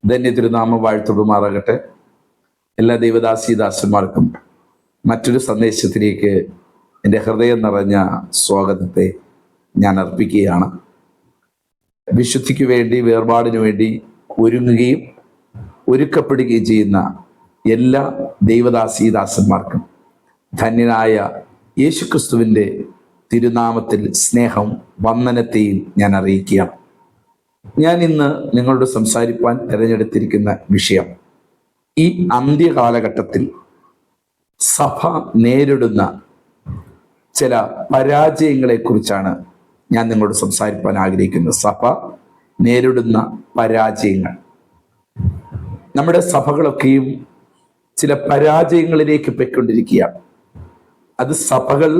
ധന്യതിരുനാമം വാഴ്ത്തുടുമാറാകട്ടെ. എല്ലാ ദൈവദാസീദാസന്മാർക്കും മറ്റൊരു സന്ദേശത്തിലേക്ക് എൻ്റെ ഹൃദയം നിറഞ്ഞ സ്വാഗതത്തെ ഞാൻ അർപ്പിക്കുകയാണ്. വിശുദ്ധിക്ക് വേണ്ടി, വേർപാടിനു വേണ്ടി ഒരുങ്ങുകയും ഒരുക്കപ്പെടുകയും ചെയ്യുന്ന എല്ലാ ദൈവദാസീദാസന്മാർക്കും ധന്യനായ യേശുക്രിസ്തുവിൻ്റെ തിരുനാമത്തിൽ സ്നേഹം വന്ദനത്തെയും ഞാൻ അറിയിക്കുകയാണ്. ഞാൻ ഇന്ന് നിങ്ങളോട് സംസാരിപ്പാൻ തിരഞ്ഞെടുത്തിരിക്കുന്ന വിഷയം ഈ അന്ത്യകാലഘട്ടത്തിൽ സഭ നേരിടുന്ന ചില പരാജയങ്ങളെക്കുറിച്ചാണ് ഞാൻ നിങ്ങളോട് സംസാരിപ്പാൻ ആഗ്രഹിക്കുന്നത്. സഭ നേരിടുന്ന പരാജയങ്ങൾ. നമ്മുടെ സഭകളൊക്കെയും ചില പരാജയങ്ങളിലേക്ക് പോയിക്കൊണ്ടിരിക്കുകയാണ്. അത് സഭകൾ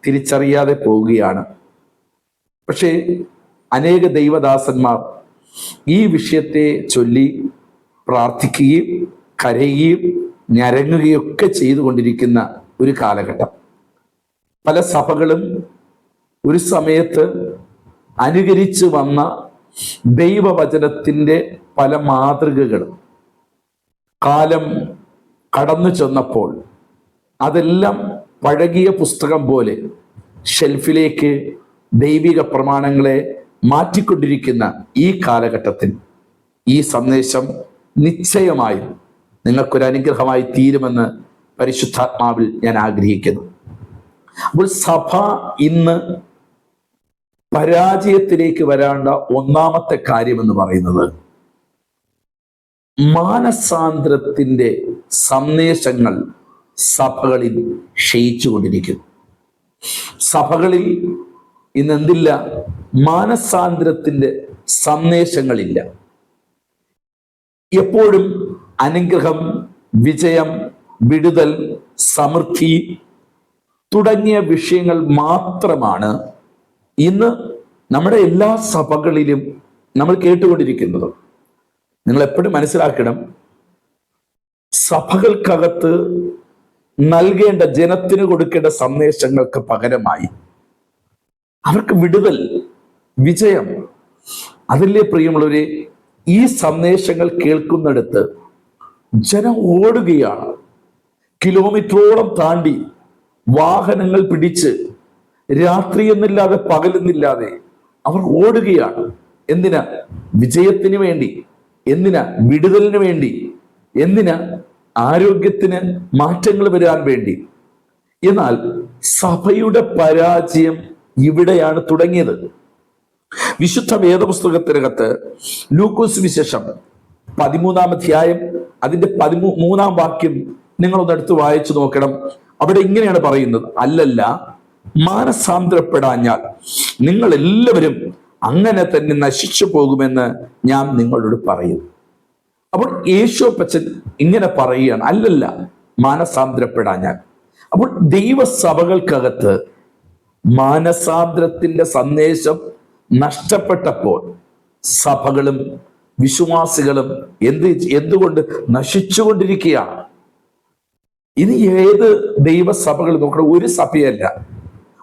തിരിച്ചറിയാതെ പോവുകയാണ്. പക്ഷേ അനേക ദൈവദാസന്മാർ ഈ വിഷയത്തെ ചൊല്ലി പ്രാർത്ഥിക്കുകയും കരയുകയും ഞരങ്ങുകയും ഒക്കെ ചെയ്തുകൊണ്ടിരിക്കുന്ന ഒരു കാലഘട്ടം. പല സഭകളും ഒരു സമയത്ത് അനുകരിച്ചു വന്ന ദൈവവചനത്തിൻ്റെ പല മാതൃകകളും കാലം കടന്നു ചെന്നപ്പോൾ അതെല്ലാം പഴകിയ പുസ്തകം പോലെ ഷെൽഫിലേക്ക് ദൈവിക പ്രമാണങ്ങളെ മാറ്റിക്കൊണ്ടിരിക്കുന്ന ഈ കാലഘട്ടത്തിൽ ഈ സന്ദേശം നിശ്ചയമായും നിങ്ങൾക്കൊരു അനുഗ്രഹമായി തീരുമെന്ന് പരിശുദ്ധാത്മാവിൽ ഞാൻ ആഗ്രഹിക്കുന്നു. അപ്പോൾ സഭ ഇന്ന് പരാജയത്തിലേക്ക് വരേണ്ട ഒന്നാമത്തെ കാര്യമെന്ന് പറയുന്നത് മാനസാന്തരത്തിൻ്റെ സന്ദേശങ്ങൾ സഭകളിൽ ക്ഷയിച്ചുകൊണ്ടിരിക്കുന്നു. സഭകളിൽ ഇന്ന് എന്തില്ല? മാനസാന്തരത്തിൻ്റെ സന്ദേശങ്ങളില്ല. എപ്പോഴും അനുഗ്രഹം, വിജയം, വിടുതൽ, സമൃദ്ധി തുടങ്ങിയ വിഷയങ്ങൾ മാത്രമാണ് ഇന്ന് നമ്മുടെ എല്ലാ സഭകളിലും നമ്മൾ കേട്ടുകൊണ്ടിരിക്കുന്നത്. നിങ്ങൾ എപ്പോഴും മനസ്സിലാക്കണം, സഭകൾക്കകത്ത് നൽകേണ്ട, ജനത്തിന് കൊടുക്കേണ്ട സന്ദേശങ്ങൾക്ക് പകരമായി അവർക്ക് വിടുതൽ, വിജയം, അതിലെ പ്രിയമുള്ളവരെ, ഈ സന്ദേശങ്ങൾ കേൾക്കുന്നിടത്ത് ജനം ഓടുകയാണ്. കിലോമീറ്ററോളം താണ്ടി വാഹനങ്ങൾ പിടിച്ച് രാത്രി എന്നില്ലാതെ പകലെന്നില്ലാതെ അവർ ഓടുകയാണ്. എന്തിനാ? വിജയത്തിന് വേണ്ടി. എന്തിനാ? വിടുതലിന് വേണ്ടി. എന്തിനാ? ആരോഗ്യത്തിന് മാറ്റങ്ങൾ വരാൻ വേണ്ടി. എന്നാൽ സഭയുടെ പരാജയം ഇവിടെയാണ് തുടങ്ങിയത്. വിശുദ്ധ വേദപുസ്തകത്തിനകത്ത് ലൂക്കോസ് വിശേഷം 13-ാം അധ്യായം അതിന്റെ 13-ാം വാക്യം നിങ്ങളൊന്ന് എടുത്ത് വായിച്ചു നോക്കണം. അവിടെ ഇങ്ങനെയാണ് പറയുന്നത്: അല്ലല്ല, മാനസാന്തരപ്പെടാഞ്ഞാൽ നിങ്ങൾ എല്ലാവരും അങ്ങനെ തന്നെ നശിച്ചു പോകുമെന്ന് ഞാൻ നിങ്ങളോട് പറയുന്നു. അപ്പോൾ യേശുപ്പച്ചൻ ഇങ്ങനെ പറയുകയാണ്, അല്ലല്ല, മാനസാന്തരപ്പെടാഞ്ഞാൽ. അപ്പോൾ ദൈവസഭകൾക്കകത്ത് മാനസാന്തരത്തിന്റെ നഷ്ടപ്പെട്ടപ്പോൾ സഭകളും വിശ്വാസികളും എന്തുകൊണ്ട് നശിച്ചുകൊണ്ടിരിക്കുകയാണ്. ഇനി ഏത് ദൈവസഭകൾ നോക്കണം, ഒരു സഭയല്ല,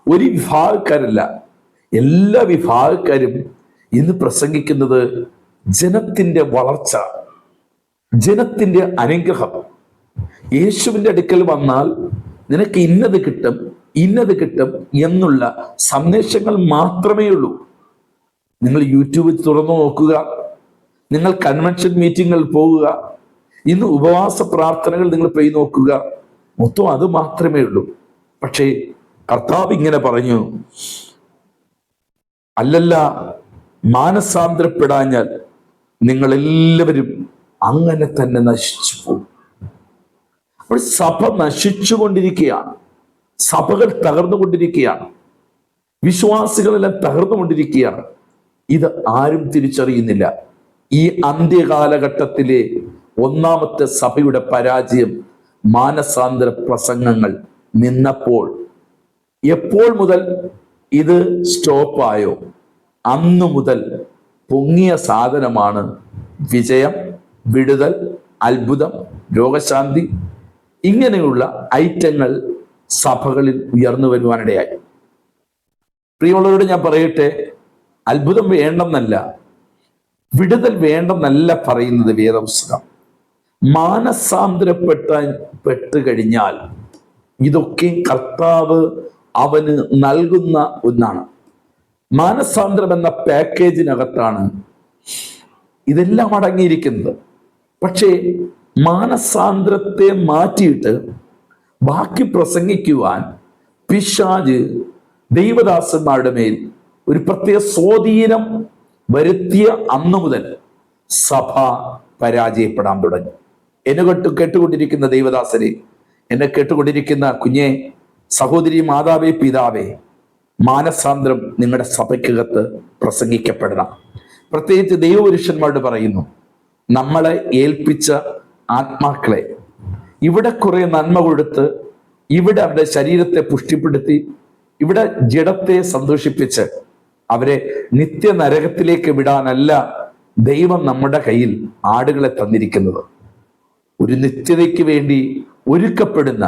ഒരു വിഭാഗക്കാരല്ല, എല്ലാ വിഭാഗക്കാരും ഇന്ന് പ്രസംഗിക്കുന്നത് ജനത്തിന്റെ വളർച്ച, ജനത്തിന്റെ അനുഗ്രഹം. യേശുവിന്റെ അടുക്കൽ വന്നാൽ നിനക്ക് ഇന്നത് കിട്ടും, ഇന്നത് കിട്ടും എന്നുള്ള സന്ദേശങ്ങൾ മാത്രമേ ഉള്ളൂ. നിങ്ങൾ യൂട്യൂബ് തുറന്നു നോക്കുക, നിങ്ങൾ കൺവെൻഷൻ മീറ്റിങ്ങുകൾ പോകുക, ഇന്ന് ഉപവാസ പ്രാർത്ഥനകൾ നിങ്ങൾ പോയി നോക്കുക, മൊത്തം അത് മാത്രമേ ഉള്ളൂ. പക്ഷേ കർത്താവ് ഇങ്ങനെ പറഞ്ഞു, അല്ലല്ല, മാനസാന്തരപ്പെടാഞ്ഞാൽ നിങ്ങളെല്ലാവരും അങ്ങനെ തന്നെ നശിച്ചു പോകും. അപ്പോൾ സഭ നശിച്ചുകൊണ്ടിരിക്കുകയാണ്, സഭകൾ തകർന്നുകൊണ്ടിരിക്കുകയാണ്, വിശ്വാസികളെല്ലാം തകർന്നുകൊണ്ടിരിക്കുകയാണ്. ഇത് ആരും തിരിച്ചറിയുന്നില്ല. ഈ അന്ത്യകാലഘട്ടത്തിലെ ഒന്നാമത്തെ സഭയുടെ പരാജയം മാനസാന്തര പ്രസംഗങ്ങൾ നിന്നപ്പോൾ. എപ്പോൾ മുതൽ ഇത് സ്റ്റോപ്പായോ അന്നു മുതൽ പൊങ്ങിയ സാധനമാണ് വിജയം, വിടുതൽ, അത്ഭുതം, രോഗശാന്തി. ഇങ്ങനെയുള്ള ഐറ്റങ്ങൾ സഭകളിൽ ഉയർന്നു വരുവാനിടയായി. പ്രിയമുള്ളവരോട് ഞാൻ പറയട്ടെ, അത്ഭുതം വേണമെന്നല്ല, വിടുതൽ വേണ്ടെന്നല്ല പറയുന്നത് വേദപുസ്തകം. പെട്ട് കഴിഞ്ഞാൽ ഇതൊക്കെ കർത്താവ് അവന് നൽകുന്ന ഒന്നാണ്. മാനസാന്തരം എന്ന പാക്കേജിനകത്താണ് ഇതെല്ലാം അടങ്ങിയിരിക്കുന്നത്. പക്ഷേ മാനസാന്തരത്തെ മാറ്റിയിട്ട് ബാക്കി പ്രസംഗിക്കുവാൻ പിശാച് ദൈവദാസന്മാരുടെ മേൽ ഒരു പ്രത്യേക സ്വാധീനം വരുത്തിയ അന്നു മുതൽ സഭ പരാജയപ്പെടാൻ തുടങ്ങി. എന്നെ കേട്ടുകൊണ്ടിരിക്കുന്ന ദൈവദാസരെ, എന്നെ കേട്ടുകൊണ്ടിരിക്കുന്ന കുഞ്ഞെ, സഹോദരി, മാതാവേ, പിതാവേ, മാനസാന്തരം നിങ്ങളുടെ സഭയ്ക്കകത്ത് പ്രസംഗിക്കപ്പെടണം. പ്രത്യേകിച്ച് ദൈവപുരുഷന്മാരോട് പറയുന്നു, നമ്മളെ ഏൽപ്പിച്ച ആത്മാക്കളെ ഇവിടെ കുറെ നന്മ കൊടുത്ത്, ഇവിടെ അവരുടെ ശരീരത്തെ പുഷ്ടിപ്പെടുത്തി, ഇവിടെ ജഡത്തെ സന്തോഷിപ്പിച്ച് അവരെ നിത്യനരകത്തിലേക്ക് വിടാനല്ല ദൈവം നമ്മുടെ കയ്യിൽ ആടുകളെ തന്നിരിക്കുന്നത്. ഒരു നിത്യതയ്ക്ക് വേണ്ടി ഒരുക്കപ്പെടുന്ന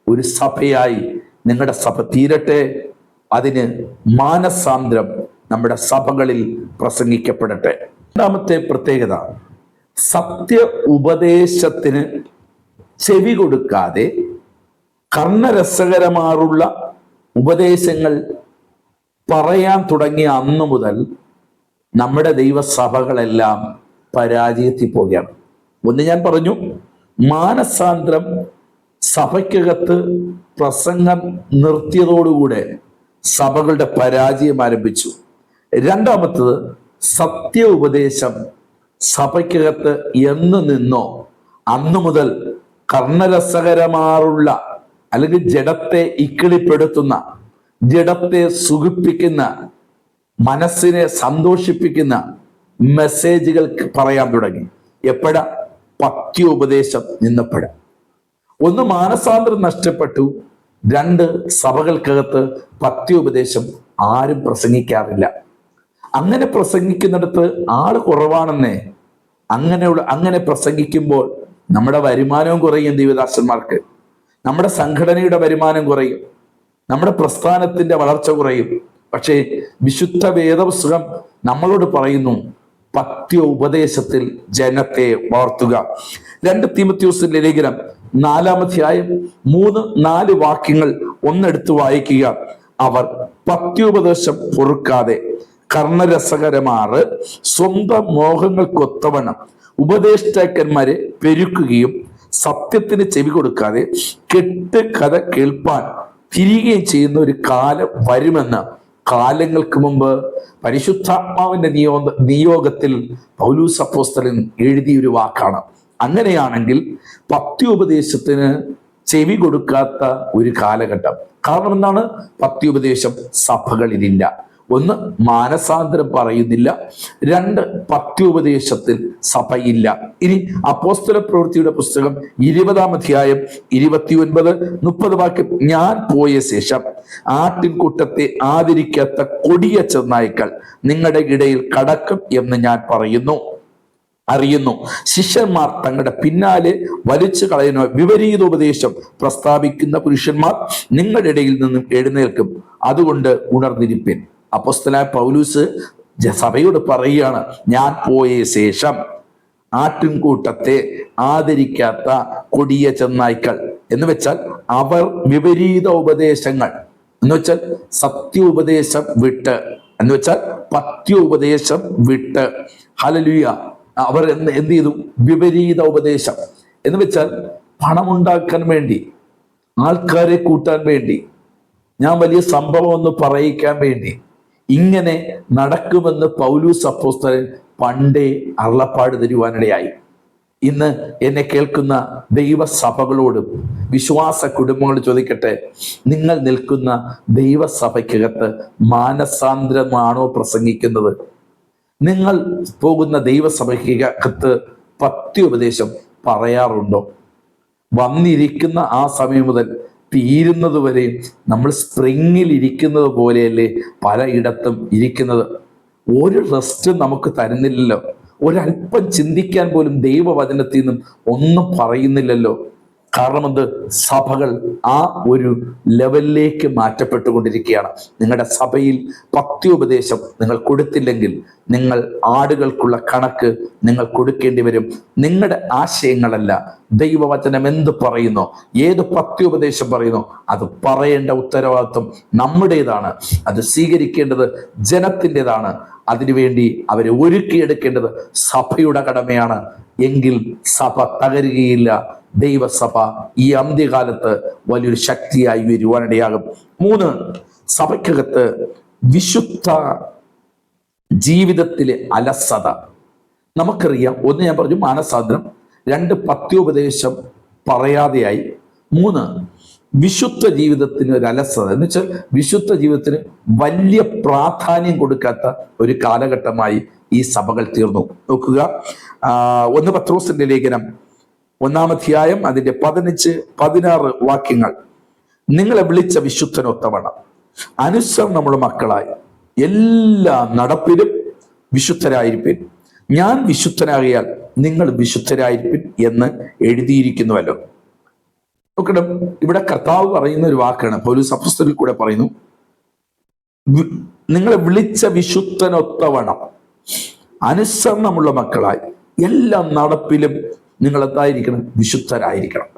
ഒരു സഭയായി നിങ്ങളുടെ സഭ തീരട്ടെ. അതിന് മാനസാന്തരം നമ്മുടെ സഭകളിൽ പ്രസംഗിക്കപ്പെടട്ടെ. രണ്ടാമത്തെ പ്രത്യേകത, സത്യ ഉപദേശത്തിന് ചെവി കൊടുക്കാതെ കർണരസകരമാറുള്ള ഉപദേശങ്ങൾ പറയാൻ തുടങ്ങിയ അന്നു മുതൽ നമ്മുടെ ദൈവസഭകളെല്ലാം പരാജയത്തിൽ പോവുകയാണ്. ഒന്ന് ഞാൻ പറഞ്ഞു, മാനസാന്തരം സഭയ്ക്കകത്ത് പ്രസംഗം നിർത്തിയതോടുകൂടെ സഭകളുടെ പരാജയം ആരംഭിച്ചു. രണ്ടാമത്തത്, സത്യ ഉപദേശം സഭയ്ക്കകത്ത് എന്ന് നിന്നോ അന്നു മുതൽ കർണരസകരമാറുള്ള അല്ലെങ്കിൽ ജഡത്തെ ഇക്കിളിപ്പെടുത്തുന്ന, ജഡത്തെ സുഖിപ്പിക്കുന്ന, മനസ്സിനെ സന്തോഷിപ്പിക്കുന്ന മെസ്സേജുകൾ പറയാൻ തുടങ്ങി. എപ്പോഴാ? പത്യോപദേശം നിന്നപ്പോഴാ. ഒന്ന്, മാനസാന്തരം നഷ്ടപ്പെട്ടു. രണ്ട്, സഭകൾക്കകത്ത് പത്യോപദേശം ആരും പ്രസംഗിക്കാറില്ല. അങ്ങനെ പ്രസംഗിക്കുന്നിടത്ത് ആള് കുറവാണെന്നേ. അങ്ങനെ പ്രസംഗിക്കുമ്പോൾ നമ്മുടെ വരുമാനവും കുറയും, ദൈവദാസന്മാർക്ക് നമ്മുടെ സംഘടനയുടെ വരുമാനം കുറയും, നമ്മുടെ പ്രസ്ഥാനത്തിന്റെ വളർച്ച കുറയും. പക്ഷേ വിശുദ്ധ വേദപുസ്തകം നമ്മളോട് പറയുന്നു, പത്യ ഉപദേശത്തിൽ ജനത്തെ വളർത്തുക. 2 തീമോഥെയോസിന്റെ ലേഖനം 4-ാം അധ്യായം 3-4 വാക്യങ്ങൾ ഒന്നെടുത്ത് വായിക്കുക. അവർ പത്യോപദേശം പൊറുക്കാതെ കർണരസകരമാറ് സ്വന്തം മോഹങ്ങൾക്കൊത്തവണ്ണം ഉപദേഷ്ടാക്കന്മാരെ പെരുക്കുകയും സത്യത്തിന് ചെവി കൊടുക്കാതെ കെട്ട് കഥ കേൾപ്പാൻ തിരികെയും ചെയ്യുന്ന ഒരു കാലം വരുമെന്ന് കാലങ്ങൾക്ക് മുമ്പ് പരിശുദ്ധാത്മാവിന്റെ നിയോഗത്തിൽ പൗലോസ് അപ്പോസ്തലൻ എഴുതിയൊരു വാക്കാണ്. അങ്ങനെയാണെങ്കിൽ പത്യോപദേശത്തിന് ചെവി കൊടുക്കാത്ത ഒരു കാലഘട്ടം. കാരണം എന്താണ്? പത്യോപദേശം സഭകളിലില്ല. ഒന്ന്, മാനസാന്തരം പറയുന്നില്ല. 2, പത്യോപദേശത്തിൽ സഭയില്ല. ഇനി അപ്പോസ്തല പ്രവൃത്തിയുടെ പുസ്തകം 20-ാം അധ്യായം 29-30 വാക്യം, ഞാൻ പോയ ശേഷം ആട്ടിൻകൂട്ടത്തെ ആദരിക്കാത്ത കൊടിയ ചെന്നായ്ക്കൾ നിങ്ങളുടെ ഇടയിൽ കടക്കും എന്ന് ഞാൻ അറിയുന്നു. ശിഷ്യന്മാർ തങ്ങളുടെ പിന്നാലെ വലിച്ചു കളയുന്ന വിപരീതോപദേശം പ്രസ്താവിക്കുന്ന പുരുഷന്മാർ നിങ്ങളുടെ ഇടയിൽ നിന്നും എഴുന്നേൽക്കും. അതുകൊണ്ട് ഉണർന്നിരിപ്പിൻ. അപ്പോസ്തലനായ പൗലൂസ് സഭയോട് പറയുകയാണ്, ഞാൻ പോയ ശേഷം ആട്ടിൻകൂട്ടത്തെ ആദരിക്കാത്ത കൊടിയ ചെന്നായ്ക്കൾ എന്ന് വെച്ചാൽ അവർ വിപരീത ഉപദേശങ്ങൾ എന്ന് വെച്ചാൽ സത്യോപദേശം വിട്ട് എന്ന് വെച്ചാൽ പത്യോപദേശം വിട്ട്, ഹല്ലേലൂയ, അവർ എന്ത് ചെയ്തു? വിപരീത ഉപദേശം എന്ന് വെച്ചാൽ പണമുണ്ടാക്കാൻ വേണ്ടി, ആൾക്കാരെ കൂട്ടാൻ വേണ്ടി, ഞാൻ വലിയ സംഭവം ഒന്ന് പറയിക്കാൻ വേണ്ടി ഇങ്ങനെ നടക്കുമെന്ന് പൗലൂസ് അപ്പോസ്തലൻ പണ്ടേ അരുളപ്പാട് തരുവാനിടയായി. ഇന്ന് എന്നെ കേൾക്കുന്ന ദൈവസഭകളോടും വിശ്വാസ കുടുംബങ്ങളോട് ചോദിക്കട്ടെ, നിങ്ങൾ നിൽക്കുന്ന ദൈവസഭയ്ക്കകത്ത് മാനസാന്തരമാണോ പ്രസംഗിക്കുന്നത്? നിങ്ങൾ പോകുന്ന ദൈവസഭയ്ക്കകത്ത് പത്യോപദേശം പറയാറുണ്ടോ? വന്നിരിക്കുന്ന ആ സമയം മുതൽ തീരുന്നത് വരെ നമ്മൾ സ്പ്രിങ്ങിൽ ഇരിക്കുന്നത് പോലെയല്ലേ പലയിടത്തും ഇരിക്കുന്നത്? ഒരു റെസ്റ്റ് നമുക്ക് തരുന്നില്ലല്ലോ. ഒരല്പം ചിന്തിക്കാൻ പോലും ദൈവവചനത്തിൽ നിന്നും ഒന്നും പറയുന്നില്ലല്ലോ. കാരണം എന്ത്? സഭകൾ ആ ഒരു ലെവലിലേക്ക് മാറ്റപ്പെട്ടുകൊണ്ടിരിക്കുകയാണ്. നിങ്ങളുടെ സഭയിൽ പത്യോപദേശം നിങ്ങൾ കൊടുത്തില്ലെങ്കിൽ നിങ്ങൾ ആടുകൾക്കുള്ള കണക്ക് നിങ്ങൾ കൊടുക്കേണ്ടി വരും. നിങ്ങളുടെ ആശയങ്ങളല്ല, ദൈവവചനം എന്ത് പറയുന്നോ, ഏത് പത്യോപദേശം പറയുന്നോ അത് പറയേണ്ട ഉത്തരവാദിത്വം നമ്മുടേതാണ്. അത് സ്വീകരിക്കേണ്ടത് ജനത്തിൻ്റെതാണ്. അതിനുവേണ്ടി അവരെ ഒരുക്കിയെടുക്കേണ്ടത് സഭയുടെ കടമയാണ്. എങ്കിൽ സഭ തകരുകയില്ല. ദൈവസഭ ഈ അന്ത്യകാലത്ത് വലിയൊരു ശക്തിയായി വരുവാനിടയാകും. 3, സഭയ്ക്കകത്ത് വിശുദ്ധ ജീവിതത്തിലെ അലസത. നമുക്കറിയാം, 1 ഞാൻ പറഞ്ഞു മാനസാന്തരം, 2 പത്യോപദേശം പറയാതെയായി, 3 വിശുദ്ധ ജീവിതത്തിന് ഒരു അലസത. എന്ന് വെച്ചാൽ വിശുദ്ധ ജീവിതത്തിന് വലിയ പ്രാധാന്യം കൊടുക്കാത്ത ഒരു കാലഘട്ടമായി ഈ സഭകൾ തീർന്നു. നോക്കുക, 1 പത്രോസിന്റെ ലേഖനം 1-ാം അധ്യായം അതിന്റെ 15-16 വാക്യങ്ങൾ. നിങ്ങളെ വിളിച്ച വിശുദ്ധനൊത്തവണ്ണം അനുസരണമുള്ള മക്കളായി എല്ലാ നടപ്പിലും വിശുദ്ധരായിരിപ്പിൻ. ഞാൻ വിശുദ്ധനാകിയാൽ നിങ്ങൾ വിശുദ്ധരായിരിപ്പിൻ എന്ന് എഴുതിയിരിക്കുന്നുവല്ലോ. നോക്കണം, ഇവിടെ കർത്താവ് പറയുന്ന ഒരു വാക്കാണ്. പൗലോസ് അപ്പോസ്തലൻ കൂടെ പറയുന്നു, നിങ്ങളെ വിളിച്ച വിശുദ്ധനൊത്തവണ്ണം അനുസരണമുള്ള മക്കളായി എല്ലാ നടപ്പിലും നിങ്ങൾ എന്തായിരിക്കണം? വിശുദ്ധരായിരിക്കണം.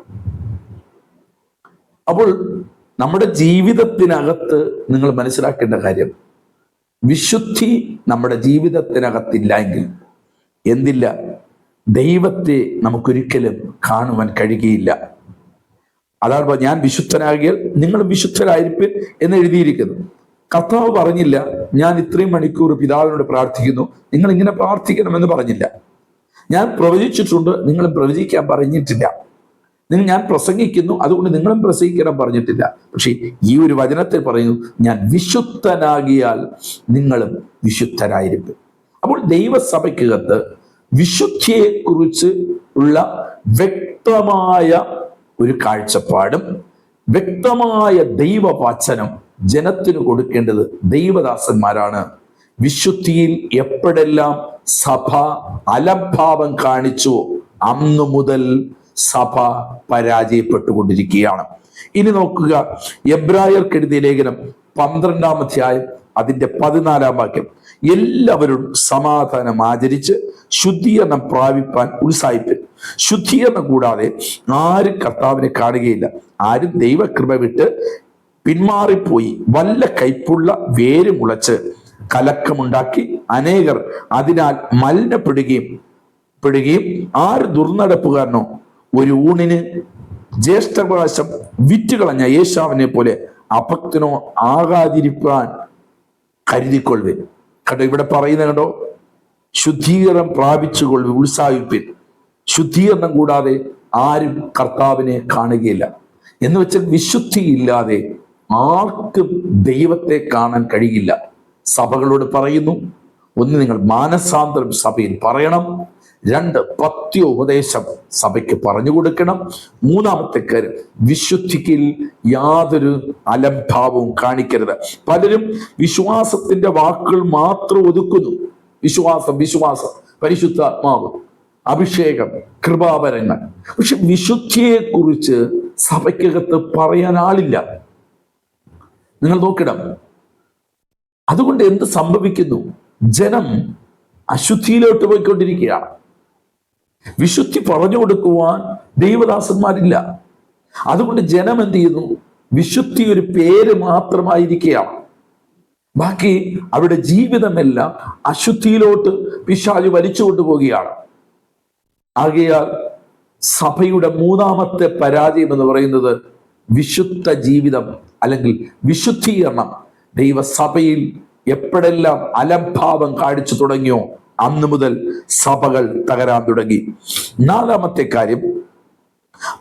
അപ്പോൾ നമ്മുടെ ജീവിതത്തിനകത്ത് നിങ്ങൾ മനസ്സിലാക്കേണ്ട കാര്യം, വിശുദ്ധി നമ്മുടെ ജീവിതത്തിനകത്തില്ല എങ്കിൽ എന്തില്ല? ദൈവത്തെ നമുക്കൊരിക്കലും കാണുവാൻ കഴിയുകയില്ല. അതാണ് ഞാൻ വിശുദ്ധനാകിയാൽ നിങ്ങൾ വിശുദ്ധരായിരിക്കും എന്ന് എഴുതിയിരിക്കുന്നു. കർത്താവ് പറഞ്ഞില്ല ഞാൻ ഇത്രയും മണിക്കൂർ പിതാവിനോട് പ്രാർത്ഥിക്കുന്നു, നിങ്ങൾ ഇങ്ങനെ പ്രാർത്ഥിക്കണമെന്ന് പറഞ്ഞില്ല. ഞാൻ പ്രവചിച്ചിട്ടുണ്ട്, നിങ്ങൾ പ്രവചിക്കാൻ പറഞ്ഞിട്ടില്ല. ഞാൻ പ്രസംഗിക്കുന്നു, അതുകൊണ്ട് നിങ്ങളും പ്രസംഗിക്കണം പറഞ്ഞിട്ടില്ല. പക്ഷേ ഈ ഒരു വചനത്തിൽ പറയുന്നു, ഞാൻ വിശുദ്ധനാകിയാൽ നിങ്ങളും വിശുദ്ധരായിരിക്കും. അപ്പോൾ ദൈവസഭയ്ക്കകത്ത് വിശുദ്ധിയെ കുറിച്ച് ഉള്ള വ്യക്തമായ ഒരു കാഴ്ചപ്പാടും വ്യക്തമായ ദൈവവചനം ജനത്തിന് കൊടുക്കേണ്ടത് ദൈവദാസന്മാരാണ്. വിശുദ്ധിയിൽ എപ്പോഴെല്ലാം സഭ അലംഭാവം കാണിച്ചു, അന്നു മുതൽ സഭ പരാജയപ്പെട്ടുകൊണ്ടിരിക്കുകയാണ്. ഇനി നോക്കുക, എബ്രായർക്ക് എഴുതിയ ലേഖനം 12-ാം അധ്യായം അതിന്റെ 14-ാം വാക്യം. എല്ലാവരും സമാധാനം ആചരിച്ച് ശുദ്ധീകരണം പ്രാപിപ്പാൻ ഉത്സാഹിപ്പിൻ. ശുദ്ധീകരണം കൂടാതെ ആരും കർത്താവിനെ കാണുകയില്ല. ആരും ദൈവകൃപ വിട്ട് പിന്മാറിപ്പോയി വല്ല കൈപ്പുള്ള വേര് മുളച്ച് കലക്കമുണ്ടാക്കി അനേകർ അതിനാൽ മലിനപ്പെടുകയും ആര് ദുർനടപ്പുകാരനോ ഒരു ഊണിന് ജ്യേഷ്ഠപ്രകാശം വിറ്റുകളഞ്ഞ യേശാവിനെ പോലെ അഭക്തനോ ആകാതിരിക്കാൻ കരുതിക്കൊള്ളുവിൻ. കണ്ടോ, ഇവിടെ പറയുന്നത് കണ്ടോ, ശുദ്ധീകരണം പ്രാപിച്ചുകൊള്ളുവിൻ, ഉത്സാഹിപ്പിൻ. ശുദ്ധീകരണം കൂടാതെ ആരും കർത്താവിനെ കാണുകയില്ല. എന്ന് വെച്ചാൽ വിശുദ്ധിയില്ലാതെ ആർക്കും ദൈവത്തെ കാണാൻ കഴിയില്ല. സഭകളോട് പറയുന്നു, 1 നിങ്ങൾ മാനസാന്തരം സഭയിൽ പറയണം, 2 പത്യോപദേശം സഭയ്ക്ക് പറഞ്ഞു കൊടുക്കണം, 3-ാമത്തെ കാര്യം വിശുദ്ധിക്ക് യാതൊരു അലംഭാവവും കാണിക്കരുത്. പലരും വിശ്വാസത്തിന്റെ വാക്കുകൾ മാത്രം ഒതുക്കുന്നു. വിശ്വാസം, പരിശുദ്ധാത്മാവ്, അഭിഷേകം, കൃപാവരങ്ങൾ. പക്ഷെ വിശുദ്ധിയെ കുറിച്ച് സഭയ്ക്കകത്ത് പറയാൻ ആളില്ല. നിങ്ങൾ നോക്കണം. അതുകൊണ്ട് എന്ത് സംഭവിക്കുന്നു? ജനം അശുദ്ധിയിലോട്ട് പോയിക്കൊണ്ടിരിക്കുകയാണ്. വിശുദ്ധി പറഞ്ഞു കൊടുക്കുവാൻ ദൈവദാസന്മാരില്ല. അതുകൊണ്ട് ജനം എന്ത് ചെയ്യുന്നു? വിശുദ്ധി ഒരു പേര് മാത്രമായിരിക്കുകയാണ്. ബാക്കി അവരുടെ ജീവിതമെല്ലാം അശുദ്ധിയിലോട്ട് പിശാച് വലിച്ചു കൊണ്ടുപോവുകയാണ്. ആകയാൽ സഭയുടെ 3-ാമത്തെ പരാജയം എന്ന് പറയുന്നത് വിശുദ്ധ ജീവിതം അല്ലെങ്കിൽ വിശുദ്ധീകരണം. ദൈവസഭയിൽ എപ്പോഴെല്ലാം അലംഭാവം കാണിച്ചു തുടങ്ങിയോ അന്ന് മുതൽ സഭകൾ തകരാൻ തുടങ്ങി. 4-ാമത്തെ കാര്യം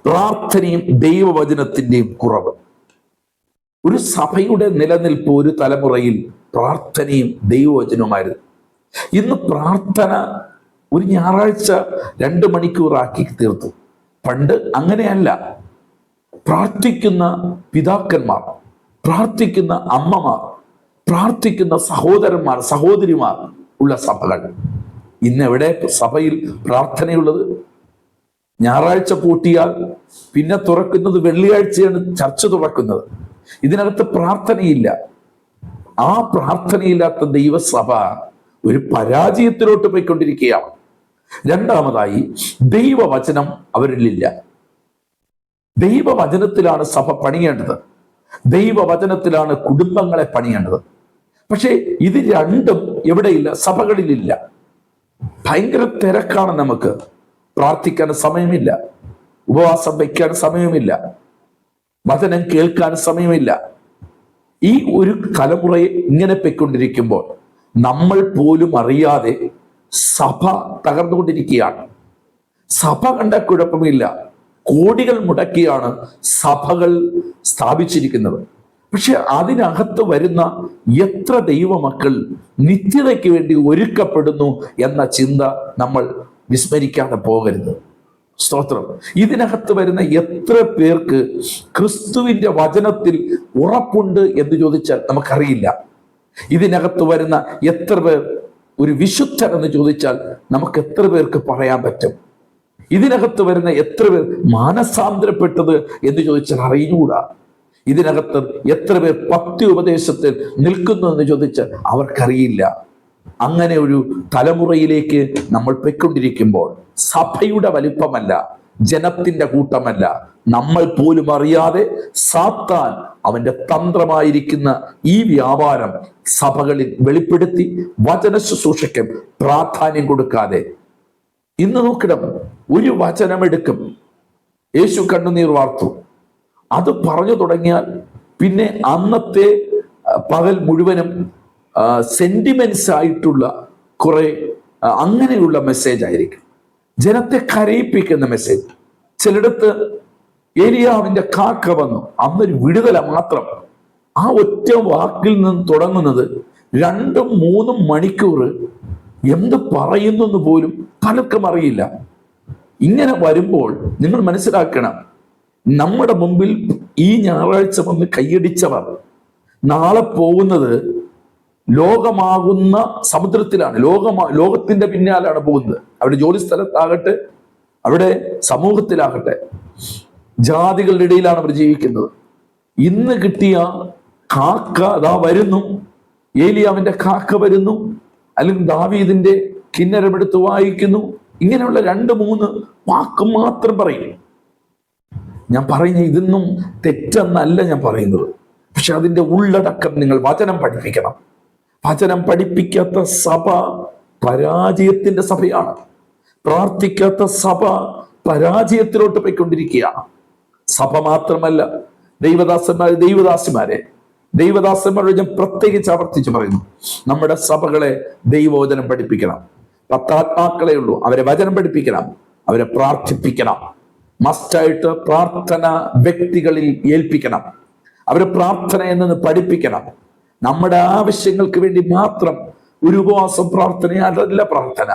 പ്രാർത്ഥനയും ദൈവവചനത്തിന്റെയും കുറവ്. ഒരു സഭയുടെ നിലനിൽപ്പ് ഒരു തലമുറയിൽ പ്രാർത്ഥനയും ദൈവവചനവുമായിരുന്നു. ഇന്ന് പ്രാർത്ഥന ഒരു ഞായറാഴ്ച 2 മണിക്കൂറാക്കി തീർത്തു. പണ്ട് അങ്ങനെയല്ല. പ്രാർത്ഥിക്കുന്ന പിതാക്കന്മാർ, പ്രാർത്ഥിക്കുന്ന അമ്മമാർ, പ്രാർത്ഥിക്കുന്ന സഹോദരന്മാർ, സഹോദരിമാർ ഉള്ള സഭകൾ. ഇന്ന് എവിടെ സഭയിൽ പ്രാർത്ഥനയുള്ളത്? ഞായറാഴ്ച പൂട്ടിയാൽ പിന്നെ തുറക്കുന്നത് വെള്ളിയാഴ്ചയാണ് ചർച്ച തുറക്കുന്നത്. ഇതിനകത്ത് പ്രാർത്ഥനയില്ല. ആ പ്രാർത്ഥനയില്ലാത്ത ദൈവസഭ ഒരു പരാജയത്തിലോട്ട് പോയിക്കൊണ്ടിരിക്കുകയാണ്. രണ്ടാമതായി, ദൈവവചനം അവരിലില്ല. ദൈവവചനത്തിലാണ് സഭ പണിയേണ്ടത്. ദൈവവചനത്തിലാണ് കുടുംബങ്ങളെ പണിയേണ്ടത്. പക്ഷേ ഇത് രണ്ടും എവിടെയില്ല? സഭകളിലില്ല. ഭയങ്കര തിരക്കാണ്. നമുക്ക് പ്രാർത്ഥിക്കാൻ സമയമില്ല, ഉപവാസം വയ്ക്കാൻ സമയമില്ല, വചനം കേൾക്കാൻ സമയമില്ല. ഈ ഒരു തലമുറയെ ഇങ്ങനെ പൊയ്ക്കൊണ്ടിരിക്കുമ്പോൾ നമ്മൾ പോലും അറിയാതെ സഭ തകർന്നുകൊണ്ടിരിക്കുകയാണ്. സഭ കണ്ട കുഴപ്പമില്ല, കോടികൾ മുടക്കിയാണ് സഭകൾ സ്ഥാപിച്ചിരിക്കുന്നത്. പക്ഷെ അതിനകത്ത് വരുന്ന എത്ര ദൈവമക്കൾ നിത്യതയ്ക്ക് വേണ്ടി ഒരുക്കപ്പെടുന്നു എന്ന ചിന്ത നമ്മൾ വിസ്മരിക്കാതെ പോകരുത്. സ്തോത്രം. ഇതിനകത്ത് വരുന്ന എത്ര പേർക്ക് ക്രിസ്തുവിന്റെ വചനത്തിൽ ഉറപ്പുണ്ട് എന്ന് ചോദിച്ചാൽ നമുക്കറിയില്ല. ഇതിനകത്ത് വരുന്ന എത്ര പേർ ഒരു വിശുദ്ധൻ എന്ന് ചോദിച്ചാൽ നമുക്ക് എത്ര പേർക്ക് പറയാൻ പറ്റും? ഇതിനകത്ത് വരുന്ന എത്ര പേർ മാനസാന്തരപ്പെട്ടത് എന്ന് ചോദിച്ചാൽ അറിഞ്ഞുകൂടാ. ഇതിനകത്ത് എത്ര പേർ ഭക്തി ഉപദേശത്തിൽ നിൽക്കുന്നു എന്ന് ചോദിച്ചാൽ അവർക്കറിയില്ല. അങ്ങനെ ഒരു തലമുറയിലേക്ക് നമ്മൾ പൊയ്ക്കൊണ്ടിരിക്കുമ്പോൾ സഭയുടെ വലിപ്പമല്ല, ജനത്തിന്റെ കൂട്ടമല്ല, നമ്മൾ പോലും അറിയാതെ സാത്താൻ അവന്റെ തന്ത്രമായിരിക്കുന്ന ഈ വ്യാപാരം സഭകളിൽ വെളിപ്പെടുത്തി വചന ശുശ്രൂഷയ്ക്ക് പ്രാധാന്യം കൊടുക്കാതെ ഇന്ന് നോക്കണം. ഒരു വചനമെടുക്കും, യേശു കണ്ണുനീർ വാർത്തു, അത് പറഞ്ഞു തുടങ്ങിയാൽ പിന്നെ അന്നത്തെ പകൽ മുഴുവനും സെന്റിമെന്റ്സ് ആയിട്ടുള്ള കുറെ അങ്ങനെയുള്ള മെസ്സേജ് ആയിരിക്കും, ജനത്തെ കരയിപ്പിക്കുന്ന മെസ്സേജ്. ചിലയിടത്ത് ഏലിയാവിന്റെ കാക്ക വന്നു, അന്നൊരു വിടുതല മാത്രം. ആ ഒറ്റ വാക്കിൽ നിന്ന് തുടങ്ങുന്നത് 2-3 മണിക്കൂർ എന്ത് പറയുന്നു എന്ന് പോലും പലർക്കും അറിയില്ല. ഇങ്ങനെ വരുമ്പോൾ നിങ്ങൾ മനസ്സിലാക്കണം, നമ്മുടെ മുമ്പിൽ ഈ ഞായറാഴ്ച വന്ന് കൈയടിച്ചവർ നാളെ പോകുന്നത് ലോകമാകുന്ന സമുദ്രത്തിലാണ്. ലോകത്തിന്റെ പിന്നാലാണ് പോകുന്നത്. അവിടെ ജോലി സ്ഥലത്താകട്ടെ, അവിടെ സമൂഹത്തിലാകട്ടെ, ജാതികളുടെ ഇടയിലാണ് അവർ ജീവിക്കുന്നത്. ഇന്ന് കിട്ടിയ കാക്ക ദാ വരുന്നു, ഏലിയാവിന്റെ കാക്ക വരുന്നു, അല്ലെങ്കിൽ ദാവീദിന്റെ കിന്നരമെടുത്ത് വായിക്കുന്നു. ഇങ്ങനെയുള്ള 2-3 വാക്ക് മാത്രം പറയും. ഞാൻ പറയുന്ന ഇതൊന്നും തെറ്റെന്നല്ല ഞാൻ പറയുന്നത്. പക്ഷെ അതിൻ്റെ ഉള്ളടക്കം നിങ്ങൾ വചനം പഠിപ്പിക്കണം. വചനം പഠിപ്പിക്കാത്ത സഭ പരാജയത്തിന്റെ സഭയാണ്. പ്രാർത്ഥിക്കാത്ത സഭ പരാജയത്തിലോട്ട് പോയിക്കൊണ്ടിരിക്കുകയാണ്. സഭ മാത്രമല്ല, ദൈവദാസന്മാരോട് ഞാൻ പ്രത്യേകിച്ച് ആവർത്തിച്ച് പറയുന്നു, നമ്മുടെ സഭകളെ ദൈവവചനം പഠിപ്പിക്കണം. 10 ആത്മാക്കളെ ഉള്ളൂ, അവരെ വചനം പഠിപ്പിക്കണം, അവരെ പ്രാർത്ഥിപ്പിക്കണം. മസ്റ്റായിട്ട് പ്രാർത്ഥന വ്യക്തികളിൽ ഏൽപ്പിക്കണം. അവരെ പ്രാർത്ഥന എന്നത് പഠിപ്പിക്കണം. നമ്മുടെ ആവശ്യങ്ങൾക്ക് വേണ്ടി മാത്രം ഒരു ഉപവാസം പ്രാർത്ഥന അതല്ല പ്രാർത്ഥന.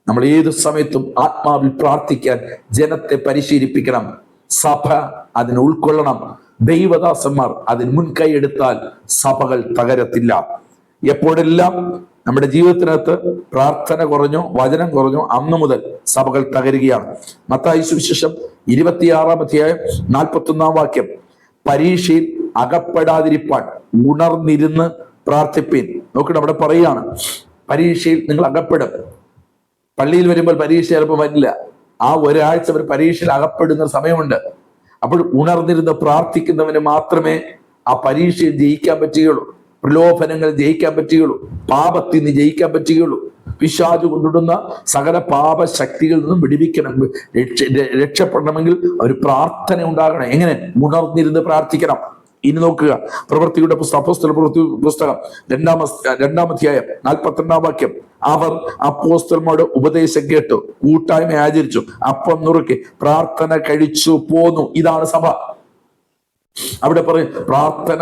നമ്മൾ ഏത് സമയത്തും ആത്മാവിൽ പ്രാർത്ഥിക്കാൻ ജനത്തെ പരിശീലിപ്പിക്കണം. സഭ അതിന് ഉൾക്കൊള്ളണം. ദൈവദാസന്മാർ അതിന് മുൻകൈ എടുത്താൽ സഭകൾ തകരത്തില്ല. എപ്പോഴെല്ലാം നമ്മുടെ ജീവിതത്തിനകത്ത് പ്രാർത്ഥന കുറഞ്ഞോ, വചനം കുറഞ്ഞോ, അന്നു മുതൽ സഭകൾ തകരുകയാണ്. മത്തായി സുവിശേഷം 26-ാം അധ്യായം 41-ാം വാക്യം, പരീക്ഷയിൽ അകപ്പെടാതിരിപ്പാൻ ഉണർന്നിരുന്ന് പ്രാർത്ഥിപ്പീൻ. നോക്കണം, അവിടെ പറയുകയാണ് പരീക്ഷയിൽ നിങ്ങൾ അകപ്പെടും. പള്ളിയിൽ വരുമ്പോൾ പരീക്ഷ ചിലപ്പോൾ വരില്ല. ആ ഒരാഴ്ച ഒരു പരീക്ഷയിൽ അകപ്പെടുന്ന സമയമുണ്ട്. അപ്പോൾ ഉണർന്നിരുന്ന് പ്രാർത്ഥിക്കുന്നവന് മാത്രമേ ആ പരീക്ഷയിൽ ജയിക്കാൻ പറ്റുകയുള്ളൂ, പ്രലോഭനങ്ങൾ ജയിക്കാൻ പറ്റുകയുള്ളൂ, പാപത്തിൽ നിന്ന് ജയിക്കാൻ പറ്റുകയുള്ളൂ. പിശാചു കൊണ്ടിടുന്ന സകല പാപശക്തികളിൽ നിന്നും രക്ഷപ്പെടണമെങ്കിൽ ഒരു പ്രാർത്ഥന ഉണ്ടാകണം. എങ്ങനെ? ഉണർന്നിരുന്ന് പ്രാർത്ഥിക്കണം. ഇനി നോക്കുക, പ്രവൃത്തിയുടെ അപ്പോസ്തല പ്രവൃത്തി പുസ്തകം 2-ാം അധ്യായം 42-ാം വാക്യം, അവർ അപ്പോസ്തലന്മാരുടെ ഉപദേശം കേട്ടു, കൂട്ടായ്മ ആചരിച്ചു, അപ്പം നുറുക്കി പ്രാർത്ഥന കഴിച്ചു പോന്നു. ഇതാണ് സഭ. അവിടെ പറയും പ്രാർത്ഥന